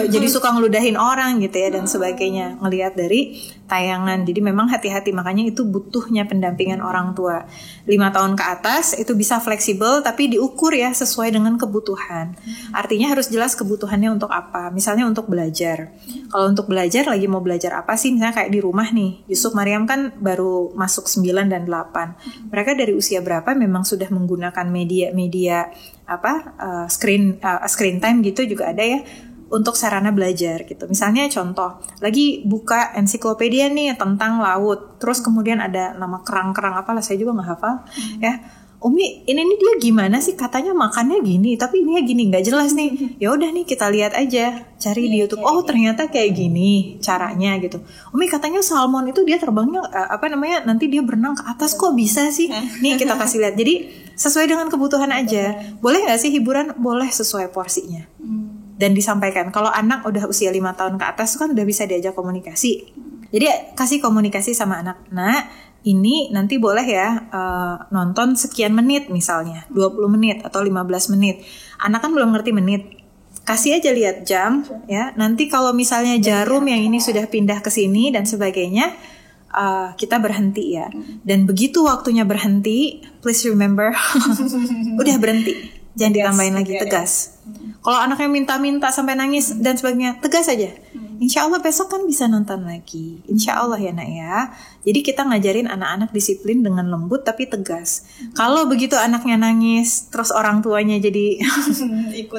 Jadi suka ngeludahin orang gitu ya dan sebagainya, ngelihat dari tayangan. Jadi memang hati-hati, makanya itu butuhnya pendampingan orang tua. 5 tahun ke atas itu bisa fleksibel tapi diukur ya sesuai dengan kebutuhan. Artinya harus jelas kebutuhannya untuk apa. Misalnya untuk belajar. Kalau untuk belajar lagi mau belajar apa sih? Misalnya kayak di rumah nih, Yusuf Maryam kan baru masuk 9 dan 8. Mereka dari usia berapa memang sudah menggunakan media screen time gitu juga ada ya untuk sarana belajar gitu. Misalnya contoh, lagi buka ensiklopedia nih tentang laut, terus kemudian ada nama kerang-kerang apalah, saya juga nggak hafal ya. Umi, ini nih dia gimana sih, katanya makannya gini, tapi ini ya gini, nggak jelas nih. Ya udah nih kita lihat aja, cari di YouTube. Oh ternyata kayak gini caranya gitu. Umi katanya salmon itu dia terbangnya nanti dia berenang ke atas, kok bisa sih? Nih kita kasih lihat. Jadi sesuai dengan kebutuhan aja. Boleh nggak sih hiburan? Boleh sesuai porsinya. Dan disampaikan. Kalau anak udah usia 5 tahun ke atas kan udah bisa diajak komunikasi. Jadi kasih komunikasi sama anak. Nah, ini nanti boleh ya nonton sekian menit misalnya, 20 menit atau 15 menit. Anak kan belum ngerti menit. Kasih aja lihat jam ya. Nanti kalau misalnya jarum yang ini sudah pindah ke sini dan sebagainya, kita berhenti ya. Dan begitu waktunya berhenti, please remember udah berhenti. Jangan ditambahin lagi, tegas. Kalau anaknya minta-minta sampai nangis dan sebagainya, tegas aja. Insya Allah besok kan bisa nonton lagi. Insya Allah ya nak ya. Jadi kita ngajarin anak-anak disiplin dengan lembut tapi tegas. Kalau begitu anaknya nangis, terus orang tuanya jadi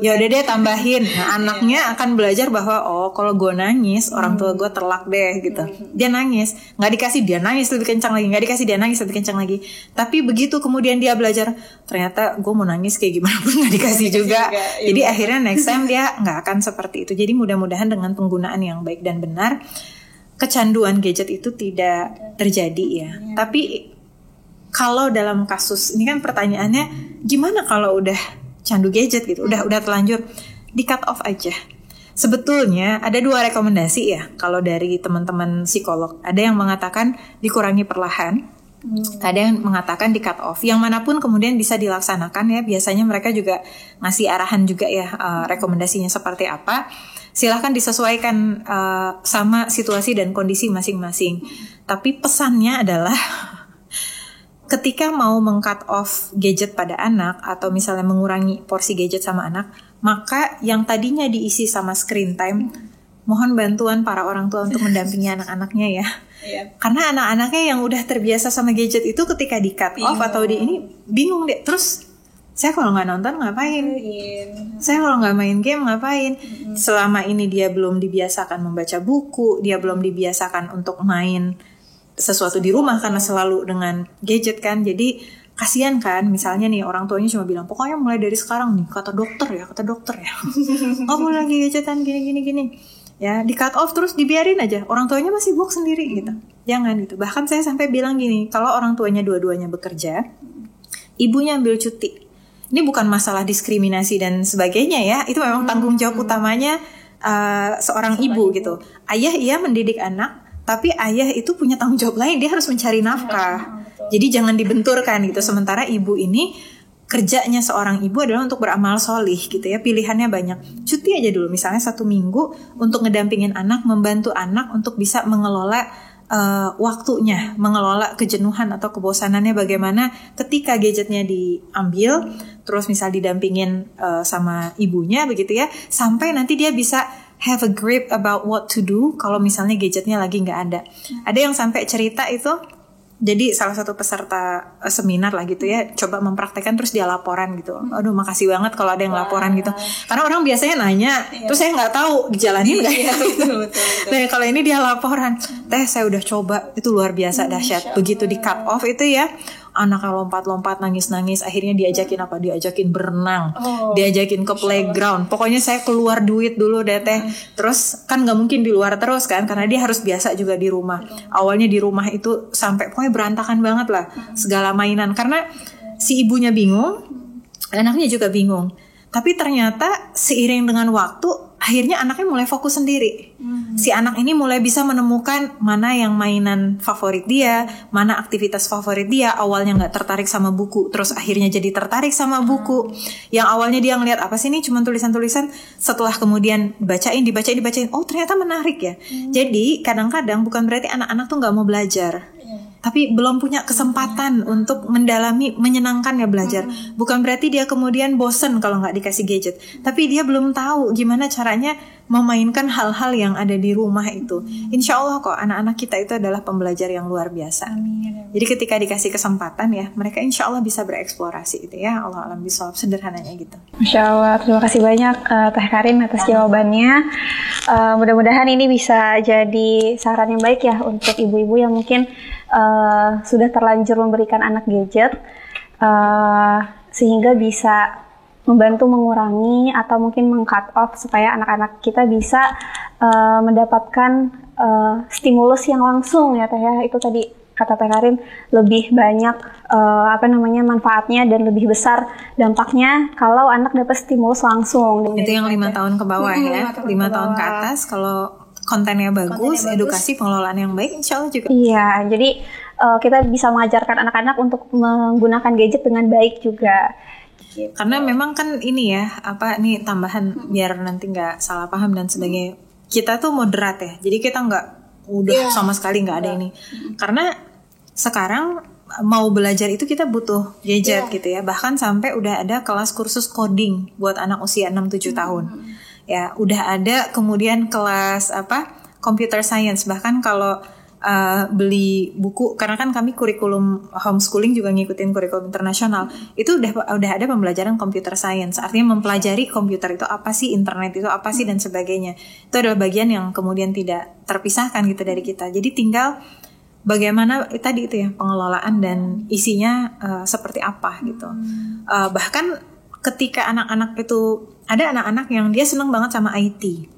ya udah deh tambahin. Nah anaknya akan belajar bahwa kalau gue nangis, orang tua gue terlak deh gitu. Dia nangis, nggak dikasih dia nangis lebih kencang lagi, nggak dikasih dia nangis lebih kencang lagi. Tapi begitu kemudian dia belajar, ternyata gue mau nangis kayak gimana pun nggak dikasih juga. Jadi akhirnya next time dia nggak akan seperti itu. Jadi mudah-mudahan dengan penggunaan yang baik dan benar, kecanduan gadget itu tidak terjadi ya. Tapi kalau dalam kasus ini kan pertanyaannya, gimana kalau udah candu gadget gitu, udah terlanjur, di cut off aja. Sebetulnya ada 2 rekomendasi ya kalau dari teman-teman psikolog. Ada yang mengatakan dikurangi perlahan, ada yang mengatakan di cut off. Yang manapun kemudian bisa dilaksanakan ya. Biasanya mereka juga ngasih arahan juga ya, rekomendasinya seperti apa. Silahkan disesuaikan sama situasi dan kondisi masing-masing. Tapi pesannya adalah ketika mau meng-cut off gadget pada anak atau misalnya mengurangi porsi gadget sama anak, maka yang tadinya diisi sama screen time mohon bantuan para orang tua untuk mendampingi anak-anaknya ya. Karena anak-anaknya yang udah terbiasa sama gadget itu ketika di cut off atau di ini bingung deh. Terus saya kalau nggak nonton ngapain? Saya kalau nggak main game ngapain? Selama ini dia belum dibiasakan membaca buku, dia belum dibiasakan untuk main sesuatu di rumah karena selalu dengan gadget kan. Jadi kasihan kan, misalnya nih orang tuanya cuma bilang pokoknya mulai dari sekarang nih kata dokter ya nggak boleh lagi gadgetan gini ya, di cut off terus dibiarin aja, orang tuanya masih sibuk sendiri gitu. Jangan gitu. Bahkan saya sampai bilang gini, kalau orang tuanya dua-duanya bekerja, ibunya ambil cuti. Ini bukan masalah diskriminasi dan sebagainya ya, itu memang tanggung jawab utamanya seorang ibu gitu. Ayah iya mendidik anak, tapi ayah itu punya tanggung jawab lain, dia harus mencari nafkah. Jadi jangan dibenturkan gitu. Sementara ibu ini kerjanya seorang ibu adalah untuk beramal solih gitu ya. Pilihannya banyak. Cuti aja dulu misalnya 1 minggu untuk ngedampingin anak, membantu anak untuk bisa mengelola waktunya, mengelola kejenuhan atau kebosanannya bagaimana ketika gadgetnya diambil, terus misal didampingin sama ibunya begitu ya, sampai nanti dia bisa have a grip about what to do kalau misalnya gadgetnya lagi nggak ada. Ada yang sampai cerita itu, jadi salah satu peserta seminar lah gitu ya, coba mempraktekkan terus dia laporan gitu. Aduh makasih banget kalau ada yang laporan gitu. Karena orang biasanya nanya, terus saya nggak tahu dijalanin nggak ya. Nah kalau ini dia laporan, teh saya udah coba, itu luar biasa dahsyat. Begitu di cut off itu ya, anaknya lompat-lompat, nangis-nangis, akhirnya diajakin apa? Diajakin berenang, diajakin ke playground. Pokoknya saya keluar duit dulu deh teh. Terus kan nggak mungkin di luar terus kan, karena dia harus biasa juga di rumah. Awalnya di rumah itu sampai pokoknya berantakan banget lah segala mainan, karena si ibunya bingung, anaknya juga bingung. Tapi ternyata seiring dengan waktu, akhirnya anaknya mulai fokus sendiri. Si anak ini mulai bisa menemukan mana yang mainan favorit dia, mana aktivitas favorit dia. Awalnya nggak tertarik sama buku, terus akhirnya jadi tertarik sama buku. Yang awalnya dia ngeliat apa sih ini cuma tulisan-tulisan, setelah kemudian dibacain, oh ternyata menarik ya. Jadi kadang-kadang bukan berarti anak-anak tuh nggak mau belajar, tapi belum punya kesempatan untuk mendalami, menyenangkan ya belajar. Bukan berarti dia kemudian bosen kalau nggak dikasih gadget, tapi dia belum tahu gimana caranya memainkan hal-hal yang ada di rumah itu. Insya Allah kok anak-anak kita itu adalah pembelajar yang luar biasa. Jadi ketika dikasih kesempatan ya, mereka insya Allah bisa bereksplorasi itu ya. Allah alam bisawab, sederhananya gitu. Masya Allah, terima kasih banyak Teh Karin atas jawabannya. Mudah-mudahan ini bisa jadi saran yang baik ya untuk ibu-ibu yang mungkin sudah terlanjur memberikan anak gadget, sehingga bisa membantu mengurangi atau mungkin meng-cut off supaya anak-anak kita bisa mendapatkan stimulus yang langsung ya Teh ya. Itu tadi kata Teh Karin, lebih banyak manfaatnya dan lebih besar dampaknya kalau anak dapat stimulus langsung. Itu yang 5 tahun ke bawah ya, 5 tahun ke atas kalau kontennya bagus, edukasi pengelolaan yang baik, insya Allah juga. Iya, jadi kita bisa mengajarkan anak-anak untuk menggunakan gadget dengan baik juga. Karena memang kan ini ya, nih tambahan biar nanti nggak salah paham dan sebagainya. Kita tuh moderat ya, jadi kita nggak sama sekali nggak ada ini. Karena sekarang mau belajar itu kita butuh gadget gitu ya. Bahkan sampai udah ada kelas kursus coding buat anak usia 6-7 tahun. Ya, udah ada kemudian kelas computer science. Bahkan kalau beli buku, karena kan kami kurikulum homeschooling juga ngikutin kurikulum internasional, itu udah ada pembelajaran computer science, artinya mempelajari komputer itu apa sih, internet itu apa sih dan sebagainya. Itu adalah bagian yang kemudian tidak terpisahkan gitu dari kita. Jadi tinggal bagaimana tadi itu ya, pengelolaan dan isinya seperti apa gitu. Bahkan ketika anak-anak itu, ada anak-anak yang dia senang banget sama IT.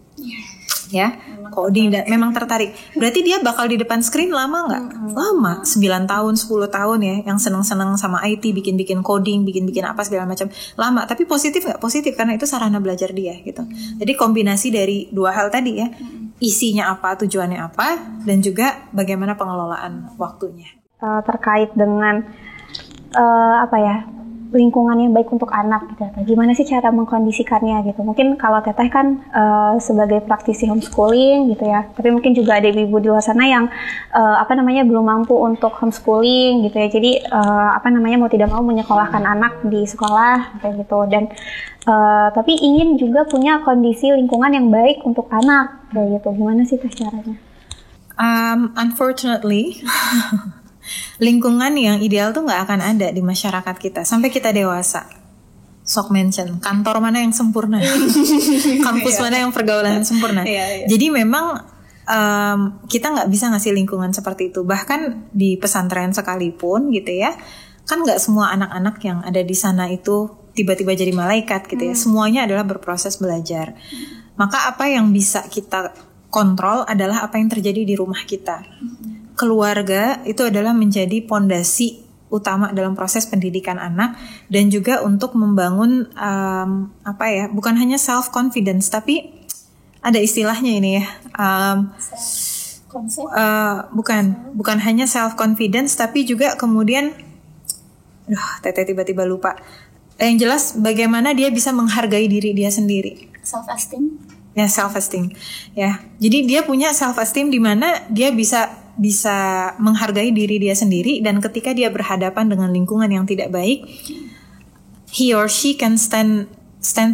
Ya, coding dan memang tertarik. Berarti dia bakal di depan screen lama nggak? Lama, 9 tahun, 10 tahun ya, yang seneng-seneng sama IT, bikin-bikin coding, bikin-bikin apa segala macam. Lama, tapi positif nggak? Positif, karena itu sarana belajar dia gitu. Jadi kombinasi dari dua hal tadi ya, isinya apa, tujuannya apa, dan juga bagaimana pengelolaan waktunya. Terkait dengan lingkungan yang baik untuk anak gitu. Gimana sih cara mengkondisikannya gitu? Mungkin kalau Teteh kan sebagai praktisi homeschooling gitu ya. Tapi mungkin juga ada ibu di luar sana yang belum mampu untuk homeschooling gitu ya. Jadi mau tidak mau menyekolahkan anak di sekolah kayak gitu. Dan tapi ingin juga punya kondisi lingkungan yang baik untuk anak kayak gitu. Gimana sih Teh caranya? Unfortunately lingkungan yang ideal tuh nggak akan ada di masyarakat kita sampai kita dewasa. Sok mention kantor mana yang sempurna, kampus mana yang pergaulan sempurna. Jadi memang kita nggak bisa ngasih lingkungan seperti itu. Bahkan di pesantren sekalipun gitu ya, kan nggak semua anak-anak yang ada di sana itu tiba-tiba jadi malaikat gitu ya. Semuanya adalah berproses belajar. Maka apa yang bisa kita kontrol adalah apa yang terjadi di rumah kita. Keluarga itu adalah menjadi pondasi utama dalam proses pendidikan anak dan juga untuk membangun bukan hanya self confidence tapi ada istilahnya ini ya bukan hanya self confidence tapi juga kemudian Teteh tiba-tiba lupa yang jelas bagaimana dia bisa menghargai diri dia sendiri, self esteem ya. Jadi dia punya self esteem di mana dia bisa menghargai diri dia sendiri dan ketika dia berhadapan dengan lingkungan yang tidak baik, he or she can stand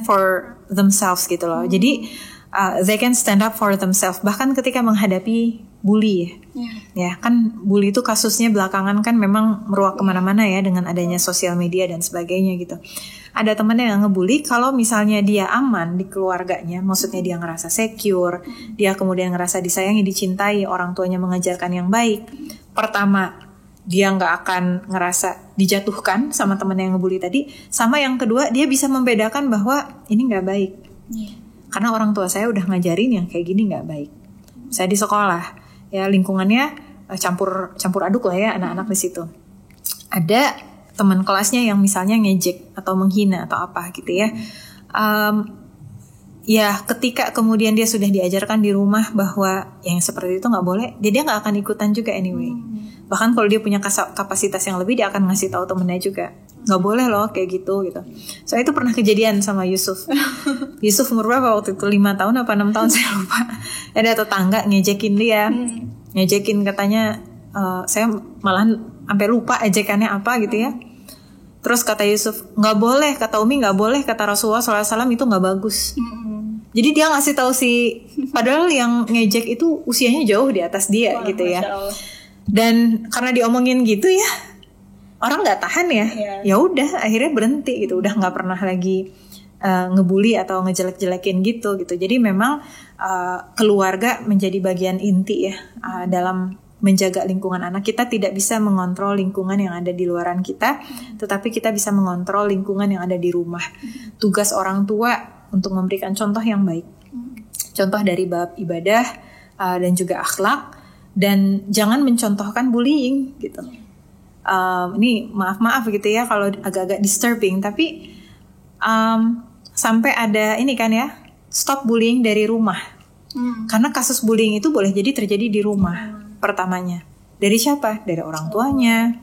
for themselves gitu loh. Jadi they can stand up for themselves bahkan ketika menghadapi bully ya kan bully itu kasusnya belakangan kan memang meruak kemana-mana ya dengan adanya sosial media dan sebagainya gitu. Ada temannya yang ngebully kalau misalnya dia aman di keluarganya, maksudnya dia ngerasa secure, dia kemudian ngerasa disayangi, dicintai, orang tuanya mengajarkan yang baik. Pertama, dia nggak akan ngerasa dijatuhkan sama teman yang ngebully tadi. Sama yang kedua, dia bisa membedakan bahwa ini nggak baik. Karena orang tua saya udah ngajarin yang kayak gini nggak baik. Saya di sekolah, ya lingkungannya campur aduk lah ya anak-anak di situ. Ada teman kelasnya yang misalnya ngejek atau menghina atau apa gitu ya. Ya ketika kemudian dia sudah diajarkan di rumah bahwa yang seperti itu nggak boleh, dia nggak akan ikutan juga anyway. Bahkan kalau dia punya kapasitas yang lebih, dia akan ngasih tahu temennya juga nggak boleh loh kayak gitu. So itu pernah kejadian sama Yusuf. Yusuf umur berapa waktu itu, 5 tahun apa 6 tahun saya lupa. Ada tetangga ngejekin dia, ngejekin katanya saya malahan sampai lupa ejekannya apa gitu ya. Terus kata Yusuf, nggak boleh, kata Umi nggak boleh, kata Rasulullah SAW itu nggak bagus. Jadi dia ngasih tahu padahal yang ngejek itu usianya jauh di atas dia. Wah, gitu ya. Dan karena diomongin gitu ya, orang nggak tahan ya. Ya udah, akhirnya berhenti gitu. Udah nggak pernah lagi ngebully atau ngejelek-jelekin gitu. Jadi memang keluarga menjadi bagian inti ya dalam menjaga lingkungan anak. Kita tidak bisa mengontrol lingkungan yang ada di luaran kita, tetapi kita bisa mengontrol lingkungan yang ada di rumah. Tugas orang tua untuk memberikan contoh yang baik. Contoh dari bab ibadah dan juga akhlak, dan jangan mencontohkan bullying gitu. Ini maaf gitu ya kalau agak-agak disturbing, tapi sampai ada ini kan ya, stop bullying dari rumah. Karena kasus bullying itu boleh jadi terjadi di rumah. Pertamanya dari siapa? Dari orang tuanya,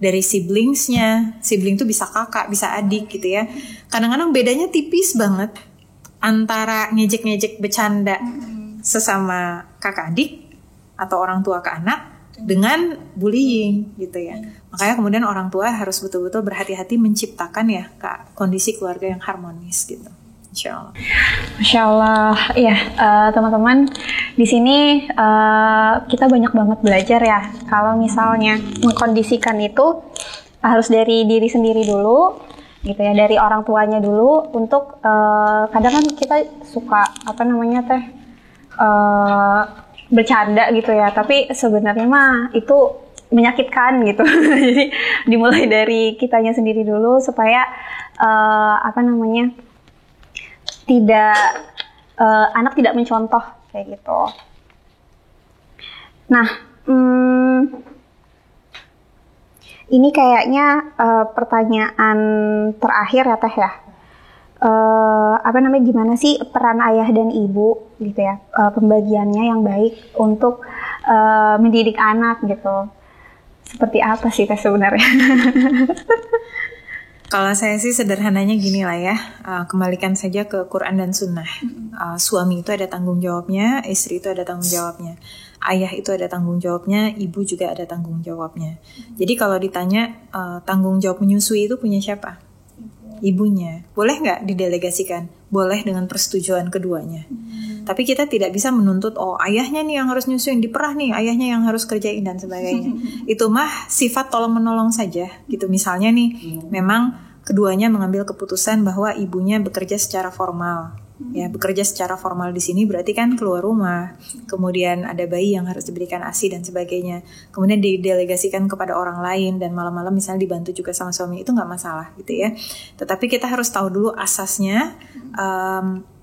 dari siblingsnya. Sibling itu bisa kakak, bisa adik gitu ya. Kadang-kadang bedanya tipis banget antara ngejek-ngejek bercanda sesama kakak adik atau orang tua ke anak dengan bullying gitu ya. Makanya kemudian orang tua harus betul-betul berhati-hati menciptakan ya kondisi keluarga yang harmonis gitu. Masya Allah, ya teman-teman di sini kita banyak banget belajar ya. Kalau misalnya mengkondisikan itu harus dari diri sendiri dulu, gitu ya, dari orang tuanya dulu. Untuk kadang kan kita suka bercanda gitu ya, tapi sebenarnya mah itu menyakitkan gitu. Jadi dimulai dari kitanya sendiri dulu supaya anak tidak mencontoh kayak gitu. Nah, ini kayaknya pertanyaan terakhir ya Teh ya. Gimana sih peran ayah dan ibu gitu ya, pembagiannya yang baik untuk mendidik anak gitu. Seperti apa sih Teh sebenarnya? Kalau saya sih sederhananya gini lah ya, kembalikan saja ke Quran dan Sunnah. Suami itu ada tanggung jawabnya, istri itu ada tanggung jawabnya, ayah itu ada tanggung jawabnya, ibu juga ada tanggung jawabnya. Jadi kalau ditanya tanggung jawab menyusui itu punya siapa? Ibunya. Boleh nggak didelegasikan? Boleh dengan persetujuan keduanya. Tapi kita tidak bisa menuntut, ayahnya nih yang harus nyusuin, diperah nih, ayahnya yang harus kerjain dan sebagainya. Itu mah sifat tolong-menolong saja gitu. Misalnya nih, memang keduanya mengambil keputusan bahwa ibunya bekerja secara formal. Ya, bekerja secara formal di sini berarti kan keluar rumah. Kemudian ada bayi yang harus diberikan ASI dan sebagainya. Kemudian didelegasikan kepada orang lain dan malam-malam misalnya dibantu juga sama suami, itu nggak masalah gitu ya. Tetapi kita harus tahu dulu asasnya,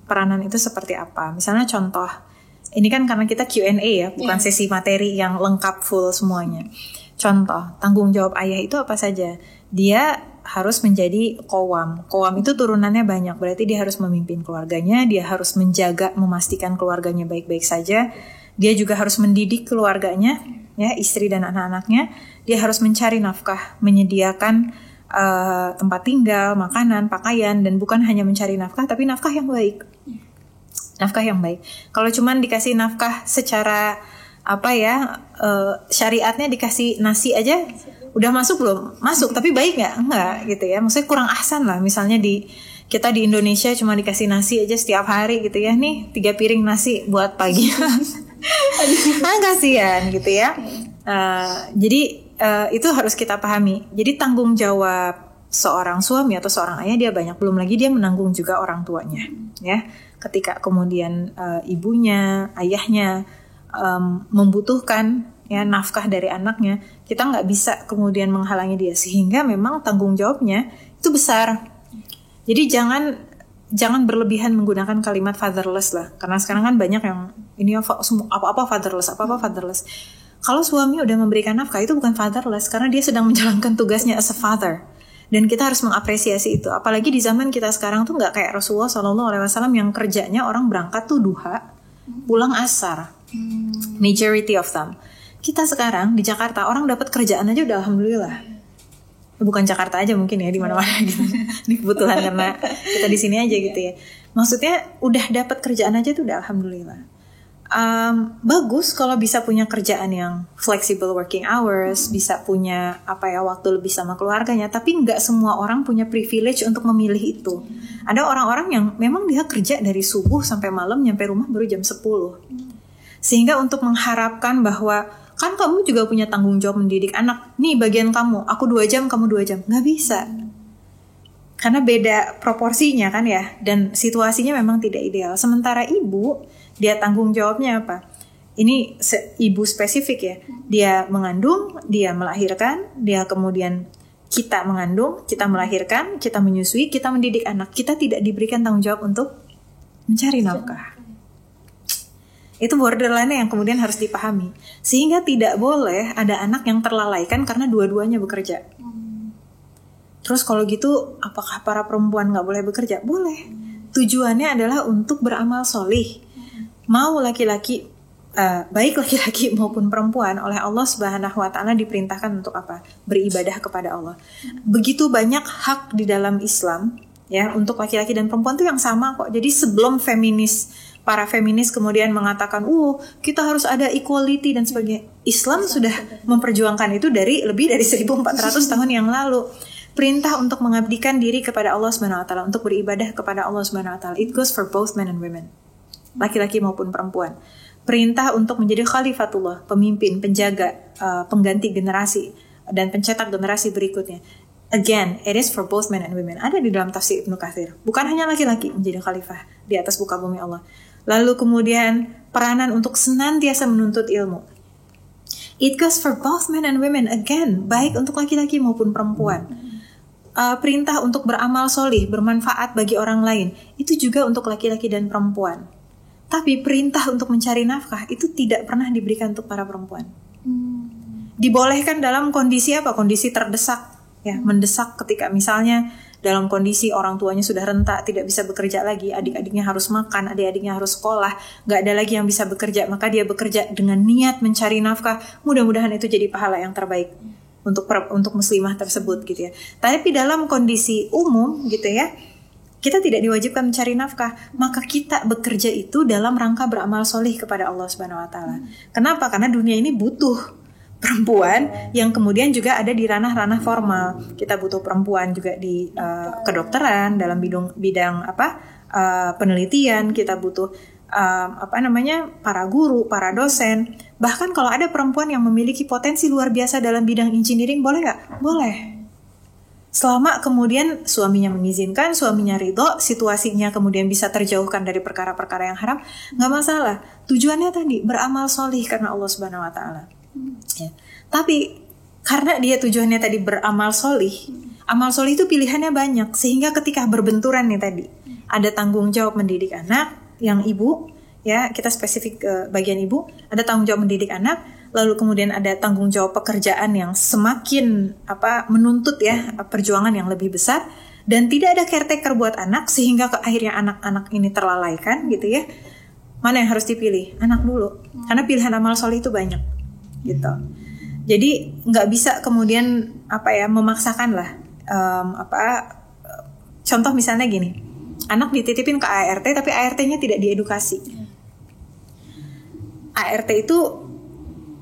peranan itu seperti apa. Misalnya contoh, ini kan karena kita Q&A ya, bukan sesi materi yang lengkap full semuanya. Contoh, tanggung jawab ayah itu apa saja? Dia harus menjadi qawwam. Qawwam itu turunannya banyak, berarti dia harus memimpin keluarganya, dia harus menjaga, memastikan keluarganya baik-baik saja. Dia juga harus mendidik keluarganya, ya, istri dan anak-anaknya. Dia harus mencari nafkah, menyediakan tempat tinggal, makanan, pakaian, dan bukan hanya mencari nafkah, tapi nafkah yang baik. Nafkah yang baik. Kalau cuman dikasih nafkah secara syariatnya dikasih nasi aja, udah masuk belum? Masuk, tapi baik nggak? Enggak gitu ya. Maksudnya kurang ahsan lah. Misalnya kita di Indonesia cuma dikasih nasi aja setiap hari gitu ya. Nih 3 piring nasi buat pagi. Kasihan gitu ya. Jadi itu harus kita pahami. Jadi tanggung jawab seorang suami atau seorang ayah dia banyak. Belum lagi dia menanggung juga orang tuanya, ya. Ketika kemudian ibunya, ayahnya membutuhkan ya nafkah dari anaknya, kita nggak bisa kemudian menghalangi dia, sehingga memang tanggung jawabnya itu besar. Jadi jangan berlebihan menggunakan kalimat fatherless lah, karena sekarang kan banyak yang ini apa-apa fatherless. Kalau suami udah memberikan nafkah itu bukan fatherless, karena dia sedang menjalankan tugasnya as a father. Dan kita harus mengapresiasi itu. Apalagi di zaman kita sekarang tuh nggak kayak Rasulullah SAW yang kerjanya orang berangkat tuh duha, pulang asar. Majority of them. Kita sekarang di Jakarta orang dapat kerjaan aja udah alhamdulillah. Bukan Jakarta aja mungkin ya, di mana-mana gitu. Ini kebetulan karena kita di sini aja gitu ya. Maksudnya udah dapat kerjaan aja tuh udah alhamdulillah. Bagus kalau bisa punya kerjaan yang flexible working hours, bisa punya waktu lebih sama keluarganya, tapi nggak semua orang punya privilege untuk memilih itu. Ada orang-orang yang memang dia kerja dari subuh sampai malam, nyampe rumah baru jam 10. Sehingga untuk mengharapkan bahwa kan kamu juga punya tanggung jawab mendidik anak, nih bagian kamu, aku 2 jam, kamu 2 jam, nggak bisa. Karena beda proporsinya kan ya, dan situasinya memang tidak ideal. Sementara ibu, dia tanggung jawabnya apa? Ini ibu spesifik ya. Dia mengandung, dia melahirkan, dia kemudian kita mengandung, kita melahirkan, kita menyusui, kita mendidik anak. Kita tidak diberikan tanggung jawab untuk mencari nafkah. Itu borderline yang kemudian harus dipahami. Sehingga tidak boleh ada anak yang terlalaikan karena dua-duanya bekerja. Terus kalau gitu, apakah para perempuan gak boleh bekerja? Boleh. Tujuannya adalah untuk beramal solih. Mau laki-laki, baik laki-laki maupun perempuan, oleh Allah Subhanahu Wa Taala diperintahkan untuk apa? Beribadah kepada Allah. Begitu banyak hak di dalam Islam, ya, untuk laki-laki dan perempuan itu yang sama kok. Jadi sebelum para feminis kemudian mengatakan, kita harus ada equality dan sebagainya, Islam sudah memperjuangkan itu lebih dari 1400 tahun yang lalu. Perintah untuk mengabdikan diri kepada Allah Subhanahu Wa Taala, untuk beribadah kepada Allah Subhanahu Wa Taala. It goes for both men and women, laki-laki maupun perempuan. Perintah untuk menjadi khalifatullah, pemimpin, penjaga, pengganti generasi dan pencetak generasi berikutnya. Again, it is for both men and women. Ada di dalam tafsir Ibnu Katsir. Bukan hanya laki-laki menjadi khalifah di atas muka bumi Allah. Lalu kemudian peranan untuk senantiasa menuntut ilmu. It goes for both men and women. Again, baik untuk laki-laki maupun perempuan. Perintah untuk beramal solih, bermanfaat bagi orang lain, itu juga untuk laki-laki dan perempuan. Tapi perintah untuk mencari nafkah itu tidak pernah diberikan untuk para perempuan. Dibolehkan dalam kondisi apa? Kondisi terdesak, ya, mendesak ketika misalnya dalam kondisi orang tuanya sudah renta, tidak bisa bekerja lagi, adik-adiknya harus makan, adik-adiknya harus sekolah, gak ada lagi yang bisa bekerja, maka dia bekerja dengan niat mencari nafkah. Mudah-mudahan itu jadi pahala yang terbaik. untuk muslimah tersebut gitu ya. Tapi dalam kondisi umum gitu ya, kita tidak diwajibkan mencari nafkah, maka kita bekerja itu dalam rangka beramal solih kepada Allah Subhanahu Wa Taala. Kenapa? Karena dunia ini butuh perempuan yang kemudian juga ada di ranah-ranah formal. Kita butuh perempuan juga di kedokteran dalam bidang penelitian. Kita butuh para guru, para dosen. Bahkan kalau ada perempuan yang memiliki potensi luar biasa dalam bidang engineering, boleh nggak? Boleh. Selama kemudian suaminya mengizinkan, suaminya ridho, situasinya kemudian bisa terjauhkan dari perkara-perkara yang haram, nggak masalah. Tujuannya tadi beramal solih karena Allah Subhanahu Wa Taala. Ya. Tapi karena dia tujuannya tadi beramal solih, amal solih itu pilihannya banyak, sehingga ketika berbenturan nih tadi, ada tanggung jawab mendidik anak, yang ibu, ya kita spesifik ke bagian ibu, ada tanggung jawab mendidik anak. Lalu kemudian ada tanggung jawab pekerjaan yang semakin menuntut ya perjuangan yang lebih besar, dan tidak ada caretaker buat anak sehingga akhirnya anak-anak ini terlalaikan gitu ya. Mana yang harus dipilih? Anak dulu. Karena pilihan amal soleh itu banyak gitu. Jadi nggak bisa kemudian memaksakan lah. Contoh misalnya gini, anak dititipin ke ART tapi ART-nya tidak diedukasi. ART itu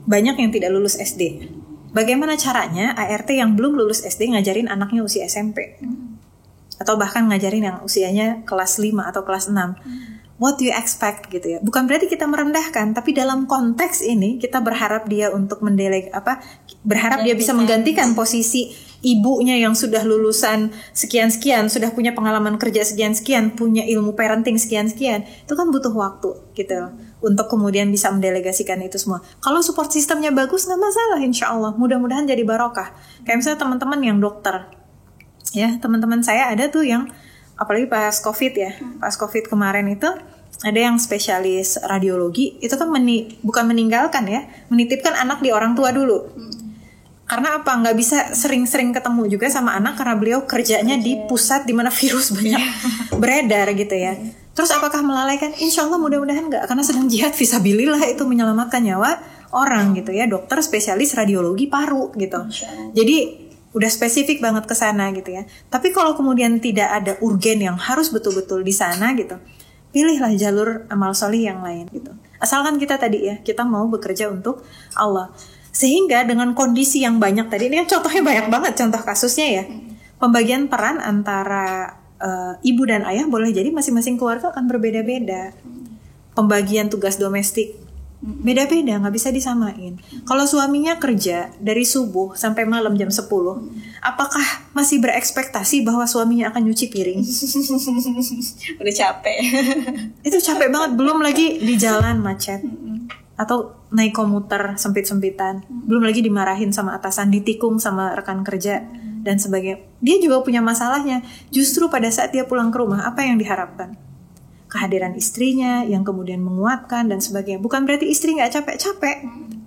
banyak yang tidak lulus SD. Bagaimana caranya ART yang belum lulus SD ngajarin anaknya usia SMP? Atau bahkan ngajarin yang usianya kelas 5 atau kelas 6? What do you expect gitu ya? Bukan berarti kita merendahkan, tapi dalam konteks ini kita berharap dia untuk berharap dia bisa menggantikan posisi ibunya yang sudah lulusan sekian-sekian, sudah punya pengalaman kerja sekian-sekian, punya ilmu parenting sekian-sekian. Itu kan butuh waktu gitu untuk kemudian bisa mendelegasikan itu semua. Kalau support sistemnya bagus nggak masalah, insya Allah. Mudah-mudahan jadi barokah. Kayak misalnya teman-teman yang dokter, ya teman-teman saya ada tuh yang apalagi pas COVID ya, pas COVID kemarin itu ada yang spesialis radiologi, itu kan bukan meninggalkan ya, menitipkan anak di orang tua dulu. Karena apa? Nggak bisa sering-sering ketemu juga sama anak karena beliau kerjanya di pusat di mana virus banyak beredar gitu ya. Terus apakah melalaikan? Insya Allah mudah-mudahan enggak, karena sedang jihad fisabilillah itu menyelamatkan nyawa orang gitu ya, dokter spesialis radiologi paru gitu. Jadi udah spesifik banget ke sana gitu ya. Tapi kalau kemudian tidak ada urgen yang harus betul-betul di sana gitu, pilihlah jalur amal solih yang lain gitu. Asalkan kita tadi ya, kita mau bekerja untuk Allah. Sehingga dengan kondisi yang banyak tadi, ini contohnya banyak banget contoh kasusnya ya. Pembagian peran antara ibu dan ayah boleh jadi masing-masing keluarga akan berbeda-beda. Pembagian tugas domestik beda-beda, nggak bisa disamain. Kalau suaminya kerja dari subuh sampai malam jam 10, apakah masih berekspektasi bahwa suaminya akan nyuci piring? Udah capek. Itu capek banget, belum lagi di jalan macet atau naik komuter sempit-sempitan, belum lagi dimarahin sama atasan, ditikung sama rekan kerja dan sebagainya. Dia juga punya masalahnya. Justru pada saat dia pulang ke rumah, apa yang diharapkan? Kehadiran istrinya yang kemudian menguatkan dan sebagainya. Bukan berarti istri nggak capek-capek,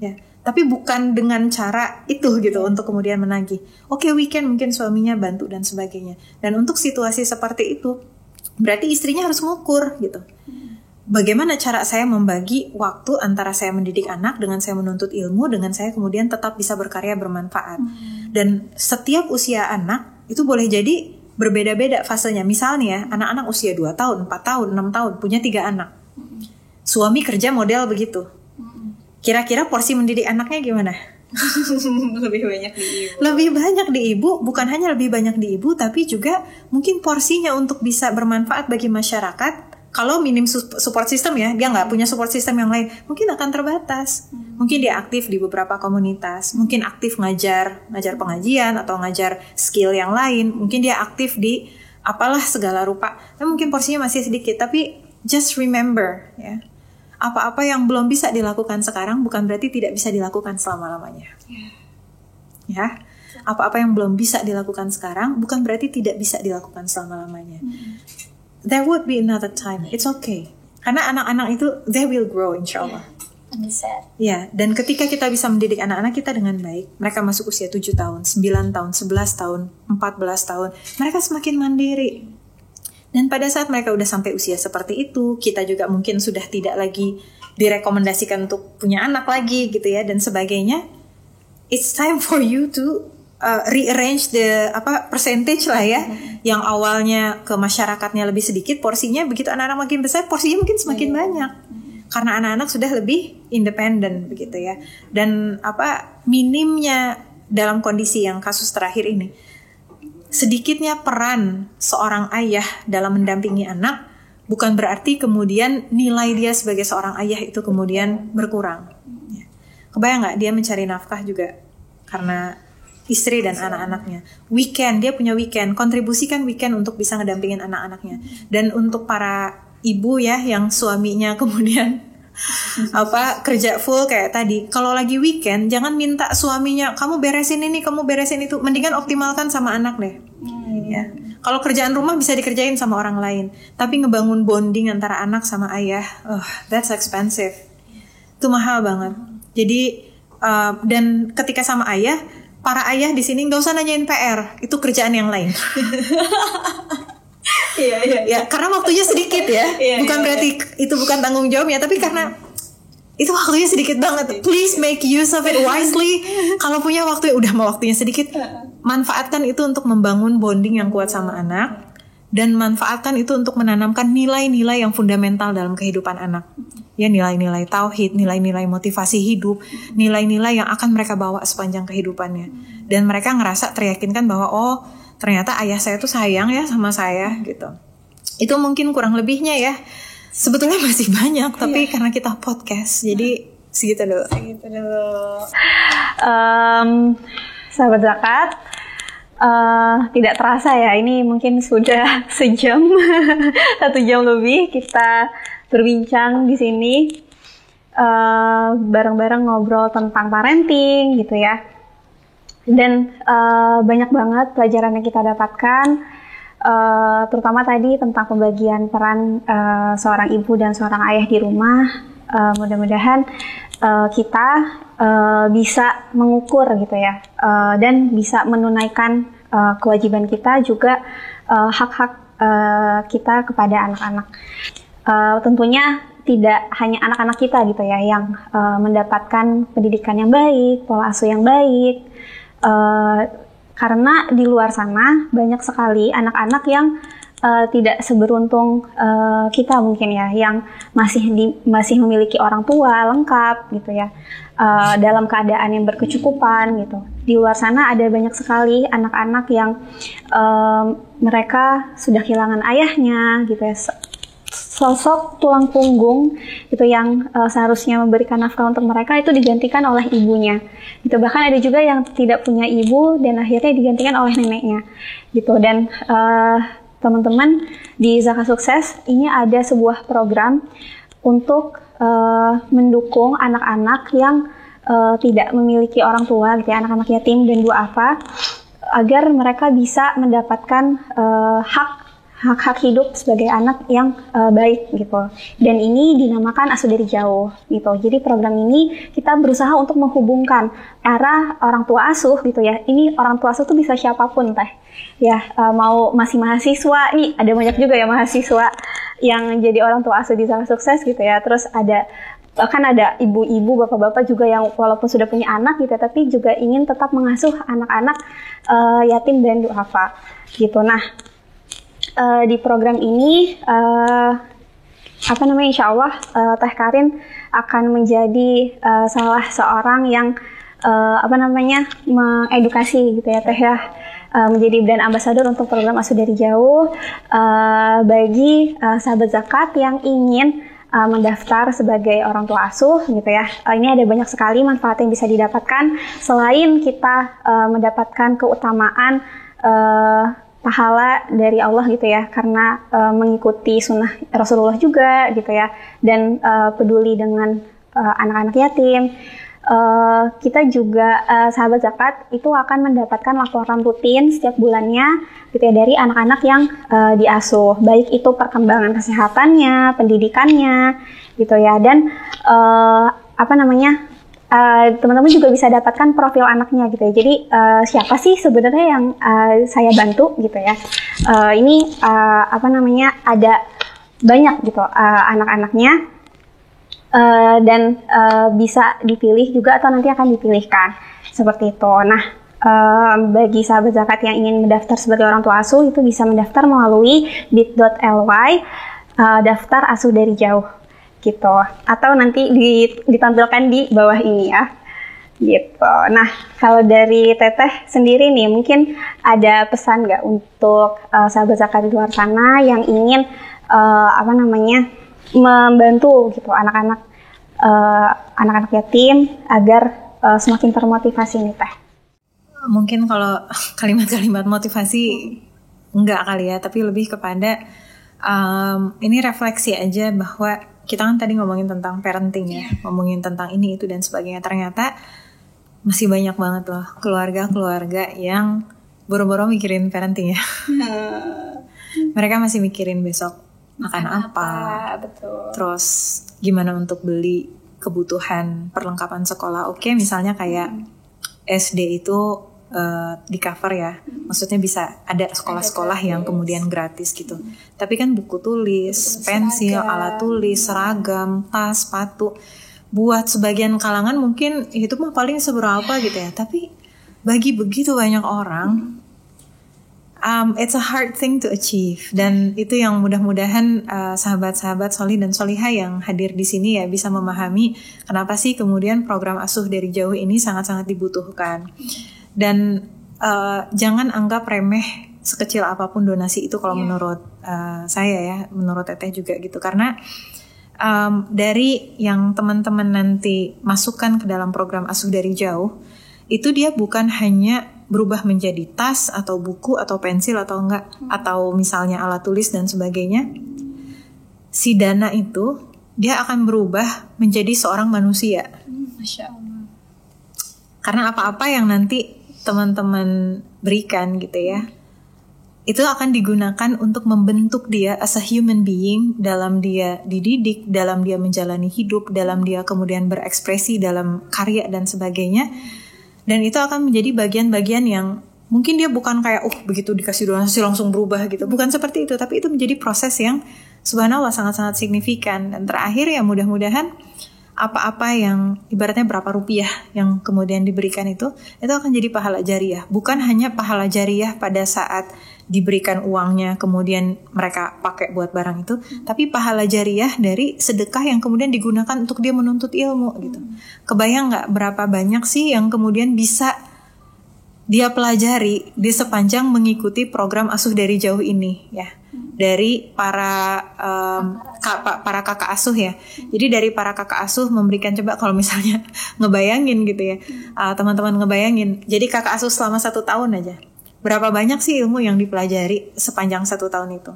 ya. Tapi bukan dengan cara itu gitu untuk kemudian menagih. Oke, weekend mungkin suaminya bantu dan sebagainya. Dan untuk situasi seperti itu, berarti istrinya harus ngukur gitu. Bagaimana cara saya membagi waktu antara saya mendidik anak dengan saya menuntut ilmu, dengan saya kemudian tetap bisa berkarya bermanfaat. Dan setiap usia anak itu boleh jadi berbeda-beda fasenya. Misalnya ya, anak-anak usia 2 tahun, 4 tahun, 6 tahun, punya 3 anak. Suami kerja model begitu. Kira-kira porsi mendidik anaknya gimana? Lebih banyak di ibu. Lebih banyak di ibu, bukan hanya lebih banyak di ibu, tapi juga mungkin porsinya untuk bisa bermanfaat bagi masyarakat. Kalau minim support system ya, dia nggak punya support system yang lain, mungkin akan terbatas. Mungkin dia aktif di beberapa komunitas, mungkin aktif ngajar pengajian atau ngajar skill yang lain, mungkin dia aktif di apalah segala rupa. Dan mungkin porsinya masih sedikit, tapi just remember ya, apa-apa yang belum bisa dilakukan sekarang bukan berarti tidak bisa dilakukan selama-lamanya. Ya, apa-apa yang belum bisa dilakukan sekarang bukan berarti tidak bisa dilakukan selama-lamanya. There would be another time. It's okay. Karena anak-anak itu they will grow insyaAllah. Ya, dan ketika kita bisa mendidik anak-anak kita dengan baik, mereka masuk usia 7 tahun, 9 tahun, 11 tahun, 14 tahun, mereka semakin mandiri. Dan pada saat mereka udah sampai usia seperti itu, kita juga mungkin sudah tidak lagi direkomendasikan untuk punya anak lagi gitu ya, dan sebagainya. it's time for you to rearrange the percentage lah ya. Yang awalnya ke masyarakatnya lebih sedikit porsinya, begitu anak-anak makin besar porsinya mungkin semakin banyak. Karena anak-anak sudah lebih independen begitu ya. Dan minimnya dalam kondisi yang kasus terakhir ini, sedikitnya peran seorang ayah dalam mendampingi anak bukan berarti kemudian nilai dia sebagai seorang ayah itu kemudian berkurang. Kebayang nggak dia mencari nafkah juga karena istri dan anak-anaknya. Weekend, dia punya weekend, kontribusikan weekend untuk bisa ngedampingin anak-anaknya. Dan untuk para ibu ya yang suaminya kemudian kerja full kayak tadi, kalau lagi weekend jangan minta suaminya kamu beresin ini, kamu beresin itu, mendingan optimalkan sama anak deh. Ya. Kalau kerjaan rumah bisa dikerjain sama orang lain, tapi ngebangun bonding antara anak sama ayah, that's expensive. Itu mahal banget. Jadi dan ketika sama ayah, para ayah di sini nggak usah nanyain PR, itu kerjaan yang lain. Iya. Ya, karena waktunya sedikit ya. Bukan berarti itu bukan tanggung jawabnya, tapi karena itu waktunya sedikit banget. Please make use of it wisely. Kalau punya waktu, udah mau waktunya sedikit, manfaatkan itu untuk membangun bonding yang kuat sama anak, dan manfaatkan itu untuk menanamkan nilai-nilai yang fundamental dalam kehidupan anak. Ya, nilai-nilai tauhid, nilai-nilai motivasi hidup, nilai-nilai yang akan mereka bawa sepanjang kehidupannya. Dan mereka ngerasa teryakinkan bahwa ternyata ayah saya tuh sayang ya sama saya gitu. Itu mungkin kurang lebihnya ya. Sebetulnya masih banyak, tapi karena kita podcast, jadi segitu dulu. Sahabat Zakat, tidak terasa ya, ini mungkin sudah sejam, 1 jam lebih kita berbincang di sini, bareng-bareng ngobrol tentang parenting gitu ya. Dan banyak banget pelajaran yang kita dapatkan, terutama tadi tentang pembagian peran seorang ibu dan seorang ayah di rumah. Mudah-mudahan kita bisa mengukur gitu ya, dan bisa menunaikan kewajiban kita juga, hak-hak kita kepada anak-anak. Tentunya tidak hanya anak-anak kita gitu ya yang mendapatkan pendidikan yang baik, pola asuh yang baik. Karena di luar sana banyak sekali anak-anak yang tidak seberuntung kita mungkin ya, yang masih memiliki orang tua lengkap gitu ya, dalam keadaan yang berkecukupan gitu. Di luar sana ada banyak sekali anak-anak yang mereka sudah kehilangan ayahnya gitu ya, sosok tulang punggung gitu yang seharusnya memberikan nafkah untuk mereka itu digantikan oleh ibunya gitu. Bahkan ada juga yang tidak punya ibu dan akhirnya digantikan oleh neneknya gitu. Dan teman-teman di Zakat Sukses ini ada sebuah program untuk mendukung anak-anak yang tidak memiliki orang tua gitu ya, anak-anak yatim dan duafa, agar mereka bisa mendapatkan hak hidup sebagai anak yang baik gitu. Dan ini dinamakan Asuh Dari Jauh gitu. Jadi program ini kita berusaha untuk menghubungkan era orang tua asuh gitu ya. Ini orang tua asuh tuh bisa siapapun teh. Ya, mau masih mahasiswa, nih ada banyak juga ya mahasiswa yang jadi orang tua asuh di Zakat Sukses gitu ya. Terus bahkan ada ibu-ibu, bapak-bapak juga yang walaupun sudah punya anak gitu, tapi juga ingin tetap mengasuh anak-anak yatim dan duafa gitu. Nah, di program ini insya Allah Teh Karin akan menjadi salah seorang yang mengedukasi gitu ya Teh ya, menjadi brand ambassador untuk program Asuh Dari Jauh bagi sahabat zakat yang ingin mendaftar sebagai orang tua asuh gitu ya. Ini ada banyak sekali manfaat yang bisa didapatkan selain kita mendapatkan keutamaan pahala dari Allah gitu ya, karena mengikuti sunnah Rasulullah juga gitu ya, dan peduli dengan anak-anak yatim. Kita juga sahabat zakat itu akan mendapatkan laporan rutin setiap bulannya gitu ya dari anak-anak yang diasuh, baik itu perkembangan kesehatannya, pendidikannya gitu ya, dan teman-teman juga bisa dapatkan profil anaknya gitu ya. Jadi siapa sih sebenarnya yang saya bantu gitu ya. Ini ada banyak gitu anak-anaknya, dan bisa dipilih juga atau nanti akan dipilihkan seperti itu. Nah, bagi sahabat zakat yang ingin mendaftar sebagai orang tua asuh itu bisa mendaftar melalui bit.ly daftar asuh dari jauh gitu, atau nanti ditampilkan di bawah ini ya gitu. Nah, kalau dari Teteh sendiri nih, mungkin ada pesan nggak untuk sahabat zakat di luar sana yang ingin membantu gitu anak-anak yatim agar semakin termotivasi nih Teh? Mungkin kalau kalimat-kalimat motivasi enggak kali ya, tapi lebih kepada ini refleksi aja bahwa kita kan tadi ngomongin tentang parenting ya, ngomongin tentang ini itu dan sebagainya. Ternyata masih banyak banget loh keluarga-keluarga yang boro-boro mikirin parenting ya. Mereka masih mikirin besok makan apa, betul. Terus gimana untuk beli kebutuhan perlengkapan sekolah. Oke, misalnya kayak SD itu di cover ya, maksudnya bisa ada sekolah-sekolah yang kemudian gratis gitu. Tapi kan buku tulis, pensil, alat tulis, seragam, tas, sepatu, buat sebagian kalangan mungkin itu mah paling seberapa gitu ya. Tapi bagi begitu banyak orang, it's a hard thing to achieve. Dan itu yang mudah-mudahan sahabat-sahabat solih dan solihah yang hadir di sini ya bisa memahami kenapa sih kemudian program asuh dari jauh ini sangat-sangat dibutuhkan. Dan jangan anggap remeh sekecil apapun donasi itu kalau menurut saya ya, menurut Teteh juga gitu. Karena dari yang teman-teman nanti masukkan ke dalam program asuh dari jauh, itu dia bukan hanya berubah menjadi tas atau buku atau pensil atau enggak, atau misalnya alat tulis dan sebagainya. Si dana itu dia akan berubah menjadi seorang manusia. Masya Allah. Karena apa-apa yang nanti teman-teman berikan gitu ya, itu akan digunakan untuk membentuk dia as a human being, dalam dia dididik, dalam dia menjalani hidup, dalam dia kemudian berekspresi dalam karya dan sebagainya. Dan itu akan menjadi bagian-bagian yang mungkin dia bukan kayak begitu dikasih donasi langsung berubah gitu, bukan seperti itu, tapi itu menjadi proses yang subhanallah sangat-sangat signifikan. Dan terakhir ya mudah-mudahan apa-apa yang ibaratnya berapa rupiah yang kemudian diberikan itu akan jadi pahala jariah. Bukan hanya pahala jariah pada saat diberikan uangnya kemudian mereka pakai buat barang itu, tapi pahala jariah dari sedekah yang kemudian digunakan untuk dia menuntut ilmu gitu. Kebayang gak berapa banyak sih yang kemudian bisa dia pelajari di sepanjang mengikuti program asuh dari jauh ini ya, dari para kakak asuh ya. Jadi dari para kakak asuh memberikan, coba kalau misalnya ngebayangin gitu ya, teman-teman ngebayangin, jadi kakak asuh selama 1 tahun aja, berapa banyak sih ilmu yang dipelajari sepanjang 1 tahun itu.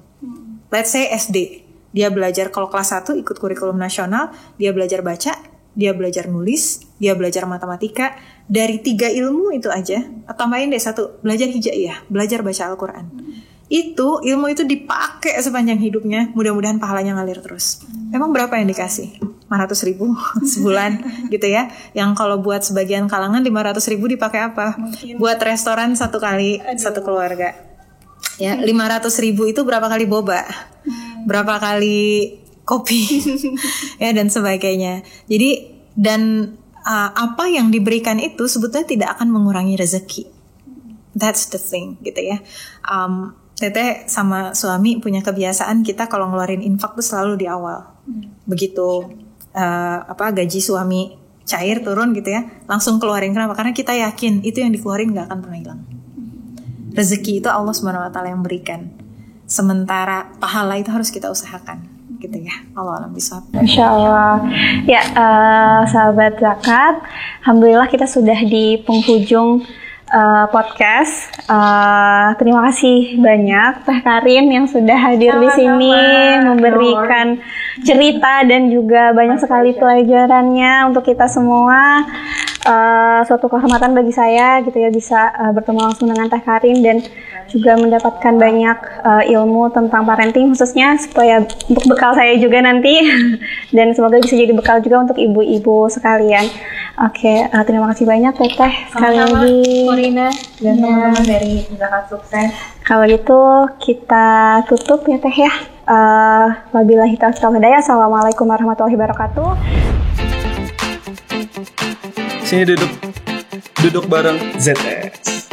Let's say SD, dia belajar, kalau kelas 1 ikut kurikulum nasional, dia belajar baca, dia belajar nulis, dia belajar matematika. Dari 3 ilmu itu aja, tambahin deh 1, belajar hijaiyah, belajar baca Al-Quran. Itu ilmu itu dipakai sepanjang hidupnya, mudah-mudahan pahalanya ngalir terus. Emang berapa yang dikasih? 500.000 sebulan gitu ya. Yang kalau buat sebagian kalangan 500.000 dipakai apa? Mungkin buat restoran 1 kali, 1 keluarga. Ya, 500.000 itu berapa kali boba? Berapa kali kopi? Ya, dan sebagainya. Jadi, dan apa yang diberikan itu sebetulnya tidak akan mengurangi rezeki. That's the thing gitu ya. Teteh sama suami punya kebiasaan, kita kalau ngeluarin infak tuh selalu di awal. Begitu gaji suami cair turun gitu ya, langsung keluarin. Kenapa? Karena kita yakin itu yang dikeluarin gak akan pernah hilang. Rezeki itu Allah SWT yang berikan. Sementara pahala itu harus kita usahakan gitu ya. Allah alam bisawab. Masya Allah. Ya, sahabat zakat, alhamdulillah kita sudah di penghujung podcast. Terima kasih banyak Teh Karin yang sudah hadir di sini, memberikan cerita dan juga banyak sekali pelajarannya untuk kita semua. Suatu kehormatan bagi saya gitu ya, bisa bertemu langsung dengan Teh Karin dan juga mendapatkan banyak ilmu tentang parenting, khususnya supaya untuk bekal saya juga nanti dan semoga bisa jadi bekal juga untuk ibu-ibu sekalian. Oke, terima kasih banyak Teteh sekali lagi Corina dan teman-teman dari Zakat Sukses. Kalau gitu kita tutup ya Teh ya. Wabillahi taufiq wal hidayah. Assalamualaikum warahmatullahi wabarakatuh. Sini duduk. Duduk bareng ZS.